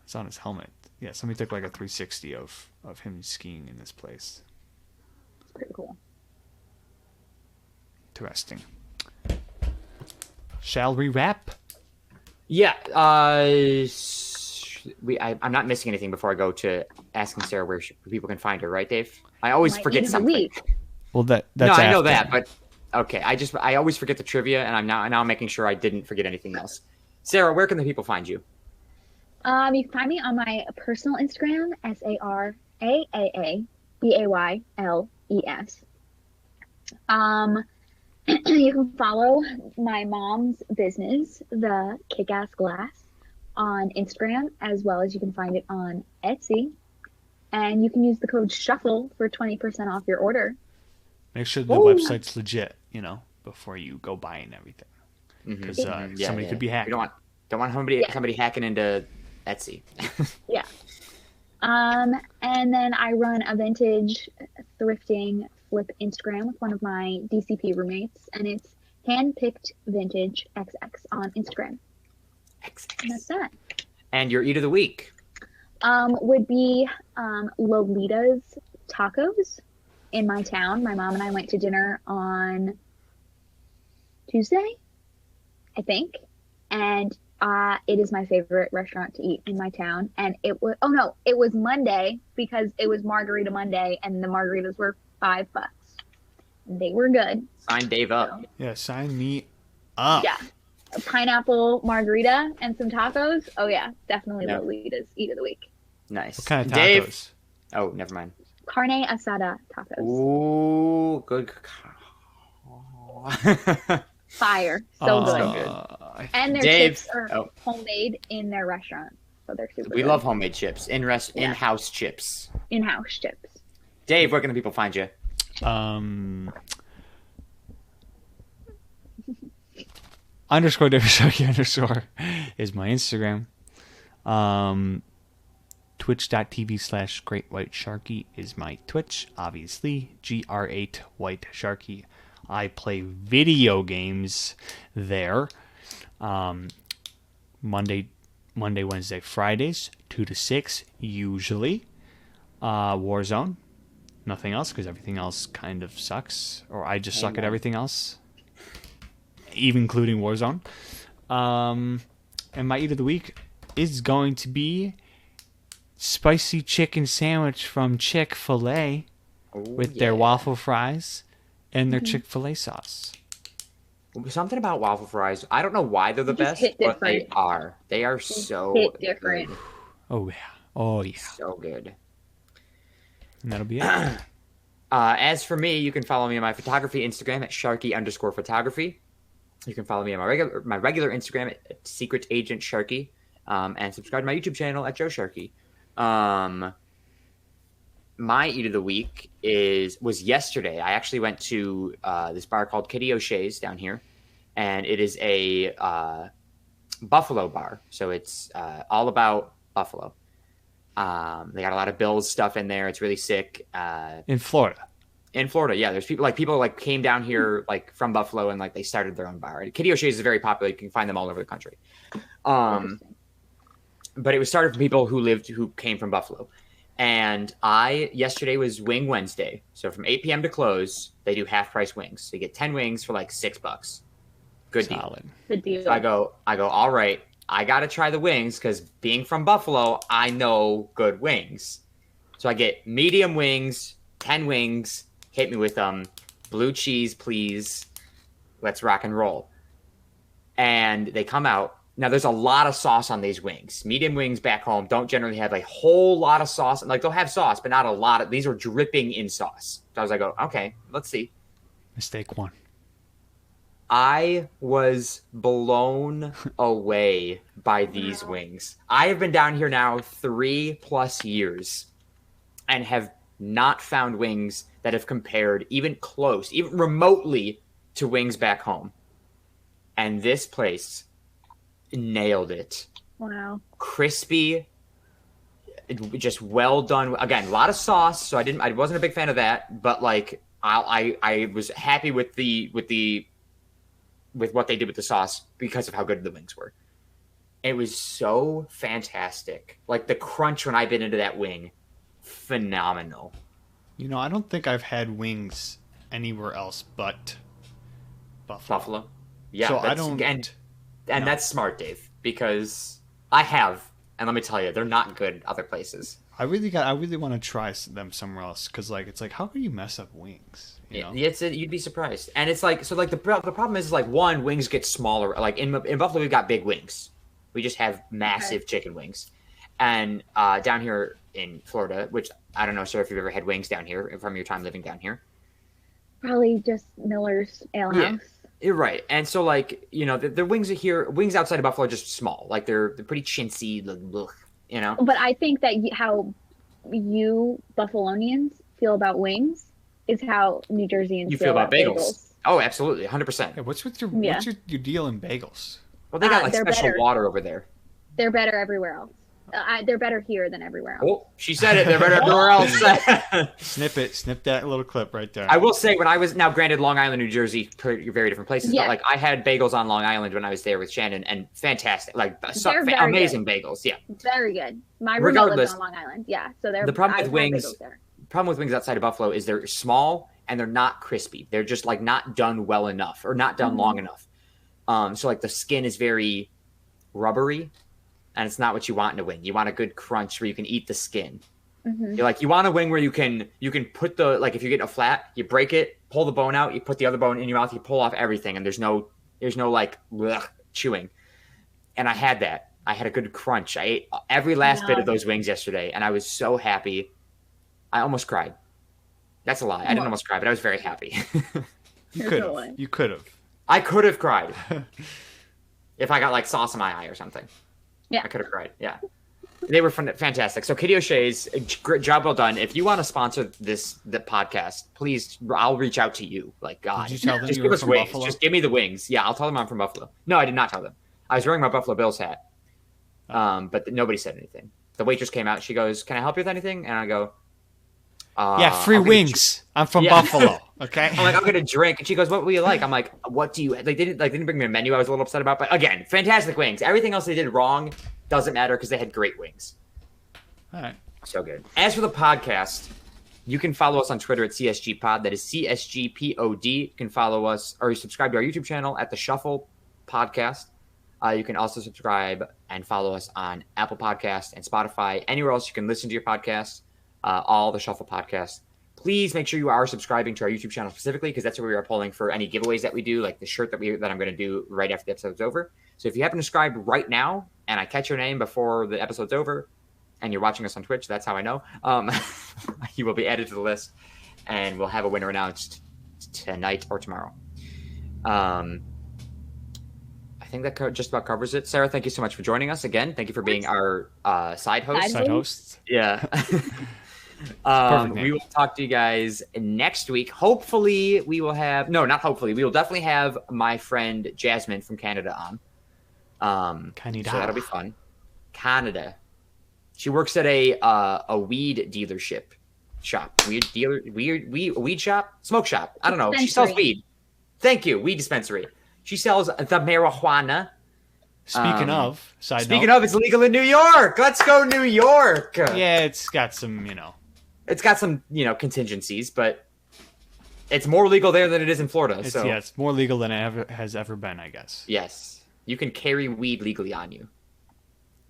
It's on his helmet. Yeah, somebody took like a 360 of him skiing in this place. It's pretty cool. Interesting. Shall we wrap? Yeah. I'm not missing anything before I go to asking Sarah where people can find her, right, Dave? I always forget something. Well, that's no, I know after. that, but Okay, I always forget the trivia, and I'm now making sure I didn't forget anything else. Sarah, where can the people find you? You can find me on my personal Instagram, SaraAABAYLES. You can follow my mom's business, the Kick-Ass Glass, on Instagram, as well as you can find it on Etsy. And you can use the code SHUFFLE for 20% off your order. Make sure the website's legit, before you go buying everything. Because somebody could be hacking. We don't want somebody hacking into Etsy. Yeah. And then I run a vintage thrifting flip Instagram with one of my DCP roommates, and it's handpicked vintage XX on Instagram. XX. And that's that. And your eat of the week would be Lolita's Tacos in my town. My mom and I went to dinner on Tuesday, I think, and it is my favorite restaurant to eat in my town. And it was Monday because it was Margarita Monday, and the margaritas were $5. They were good. Sign Dave up. Yeah, sign me up. Yeah, a pineapple margarita and some tacos. Oh yeah, definitely Lolita's eat of the week. Nice. What kind of tacos? Dave. Oh, never mind. Carne asada tacos. Ooh, good. Fire. So good. And their chips are homemade in their restaurant. So they're super good. Love homemade chips. In-house chips. In-house chips. Dave, where can the people find you? _David _ is my Instagram. Twitch.tv/GreatWhiteSharky is my Twitch. Obviously, GR8 White Sharky. I play video games there. Monday, Wednesday, Fridays, 2 to 6, usually. Warzone. Nothing else, because everything else kind of sucks. Or I just suck at everything else. Even including Warzone. And my eat of the week is going to be spicy chicken sandwich from Chick-fil-A with their waffle fries and their Chick-fil-A sauce. Something about waffle fries. I don't know why they're the best, but they are. They are so different. Good. Oh, yeah. Oh, yeah. So good. And that'll be it. As for me, you can follow me on my photography Instagram at Sharky_photography. You can follow me on my regular Instagram at Secret Agent Sharky. And subscribe to my YouTube channel at Joe Sharky. My eat of the week was yesterday. I actually went to this bar called Kitty O'Shea's down here, and it is a Buffalo bar. So it's all about Buffalo. They got a lot of Bills stuff in there. It's really sick. In Florida. In Florida, yeah. There's people came down here from Buffalo and they started their own bar. Kitty O'Shea's is very popular. You can find them all over the country. But it was started from people who came from Buffalo. And yesterday was Wing Wednesday. So from 8 p.m. to close, they do half price wings. So you get 10 wings for $6. Good deal. Good deal. So I go, all right, I got to try the wings because being from Buffalo, I know good wings. So I get medium wings, 10 wings, hit me with blue cheese, please. Let's rock and roll. And they come out. Now, there's a lot of sauce on these wings. Medium wings back home don't generally have a whole lot of sauce. They'll have sauce, but not a lot. These are dripping in sauce. So I was like, okay, let's see. Mistake one. I was blown away by these wings. I have been down here now 3+ years and have not found wings that have compared even close, even remotely to wings back home. And this place nailed it. Wow. Crispy, just well done. Again, a lot of sauce, so I wasn't a big fan of that, but I was happy with what they did with the sauce because of how good the wings were. It was so fantastic. The crunch when I bit into that wing, phenomenal. I don't think I've had wings anywhere else but Buffalo. Yeah, so I don't. And that's smart, Dave, because I have, and let me tell you, they're not good other places. I really want to try them somewhere else because like it's like how can you mess up wings? You know? You'd be surprised, and it's like so like the problem is like one, wings get smaller. Like in Buffalo, we've got big wings. We just have massive chicken wings, and down here in Florida, which I don't know, sir, if you've ever had wings down here from your time living down here. Probably just Miller's Ale House. You're right, and so like the wings are here. Wings outside of Buffalo are just small. Like they're pretty chintzy. But I think that how you Buffalonians feel about wings is how New Jerseyans feel about bagels. Oh, absolutely, 100%. Yeah, what's your deal in bagels? Well, they got like special water over there. They're better everywhere else. They're better here than everywhere else. Oh, she said it. They're better everywhere else. Snip that little clip right there. I will say, when I was now granted Long Island, New Jersey, very different places, but like I had bagels on Long Island when I was there with Shannon, and fantastic, like amazing bagels. Yeah, very good. My roommate lives on Long Island. Yeah, so they're the problem with wings. Problem with wings outside of Buffalo is they're small and they're not crispy. They're just like not done well enough or not done long enough. So like the skin is very rubbery. And it's not what you want in a wing. You want a good crunch where you can eat the skin. You want a wing where you can put the, like if you get a flat, you break it, pull the bone out, you put the other bone in your mouth, you pull off everything, and there's no like chewing. And I had that. I had a good crunch. I ate every last bit of those wings yesterday, and I was so happy. I almost cried. That's a lie. I didn't almost cry, but I was very happy. You could have. You could have. I could have cried if I got like sauce in my eye or something. Yeah, I could have cried. Yeah, they were fantastic. So Kitty O'Shea's, great job, well done. If you want to sponsor the podcast, please, I'll reach out to you. Like God, did you tell them just you give were us from wings. Buffalo? Just give me the wings. Yeah, I'll tell them I'm from Buffalo. No, I did not tell them. I was wearing my Buffalo Bills hat, but nobody said anything. The waitress came out. She goes, "Can I help you with anything?" And I go, "Yeah, free wings. I'm from Buffalo." Okay. I'm like, "I'll get a drink." And she goes, "What will you like?" I'm like, "What do you?" They didn't bring me a menu. I was a little upset about, but again, fantastic wings. Everything else they did wrong doesn't matter because they had great wings. All right. So good. As for the podcast, you can follow us on Twitter at CSG Pod. That is CSGPOD. You can follow us or subscribe to our YouTube channel at The Shuffle Podcast. You can also subscribe and follow us on Apple Podcasts and Spotify. Anywhere else you can listen to your podcast, all The Shuffle Podcast. Please make sure you are subscribing to our YouTube channel specifically because that's where we are polling for any giveaways that we do, like the shirt that I'm going to do right after the episode's over. So if you happen to subscribe right now and I catch your name before the episode's over and you're watching us on Twitch, that's how I know, you will be added to the list and we'll have a winner announced tonight or tomorrow. I think that just about covers it. Sarah, thank you so much for joining us again. Thank you for being our side host. Side hosts. Yeah. We will talk to you guys next week. Hopefully we will have, no, not hopefully. We will definitely have my friend Jasmine from Canada on. Canada. So that'll be fun. Canada. She works at a weed dealership shop. Weed shop? Smoke shop. I don't know. Dispensary. She sells weed. Thank you. Weed dispensary. She sells the marijuana. Speaking of, it's legal in New York. Let's go, New York. Yeah, it's got some, It's got some, contingencies, but it's more legal there than it is in Florida. It's more legal than it has ever been, I guess. Yes. You can carry weed legally on you.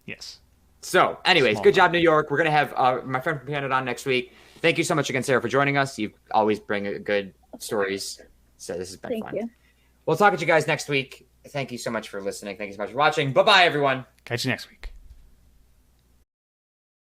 Yes. So, anyways, good job, New York. We're going to have my friend from Canada on next week. Thank you so much again, Sarah, for joining us. You always bring good stories. So this has been fun. Thank you. We'll talk to you guys next week. Thank you so much for listening. Thank you so much for watching. Bye-bye, everyone. Catch you next week.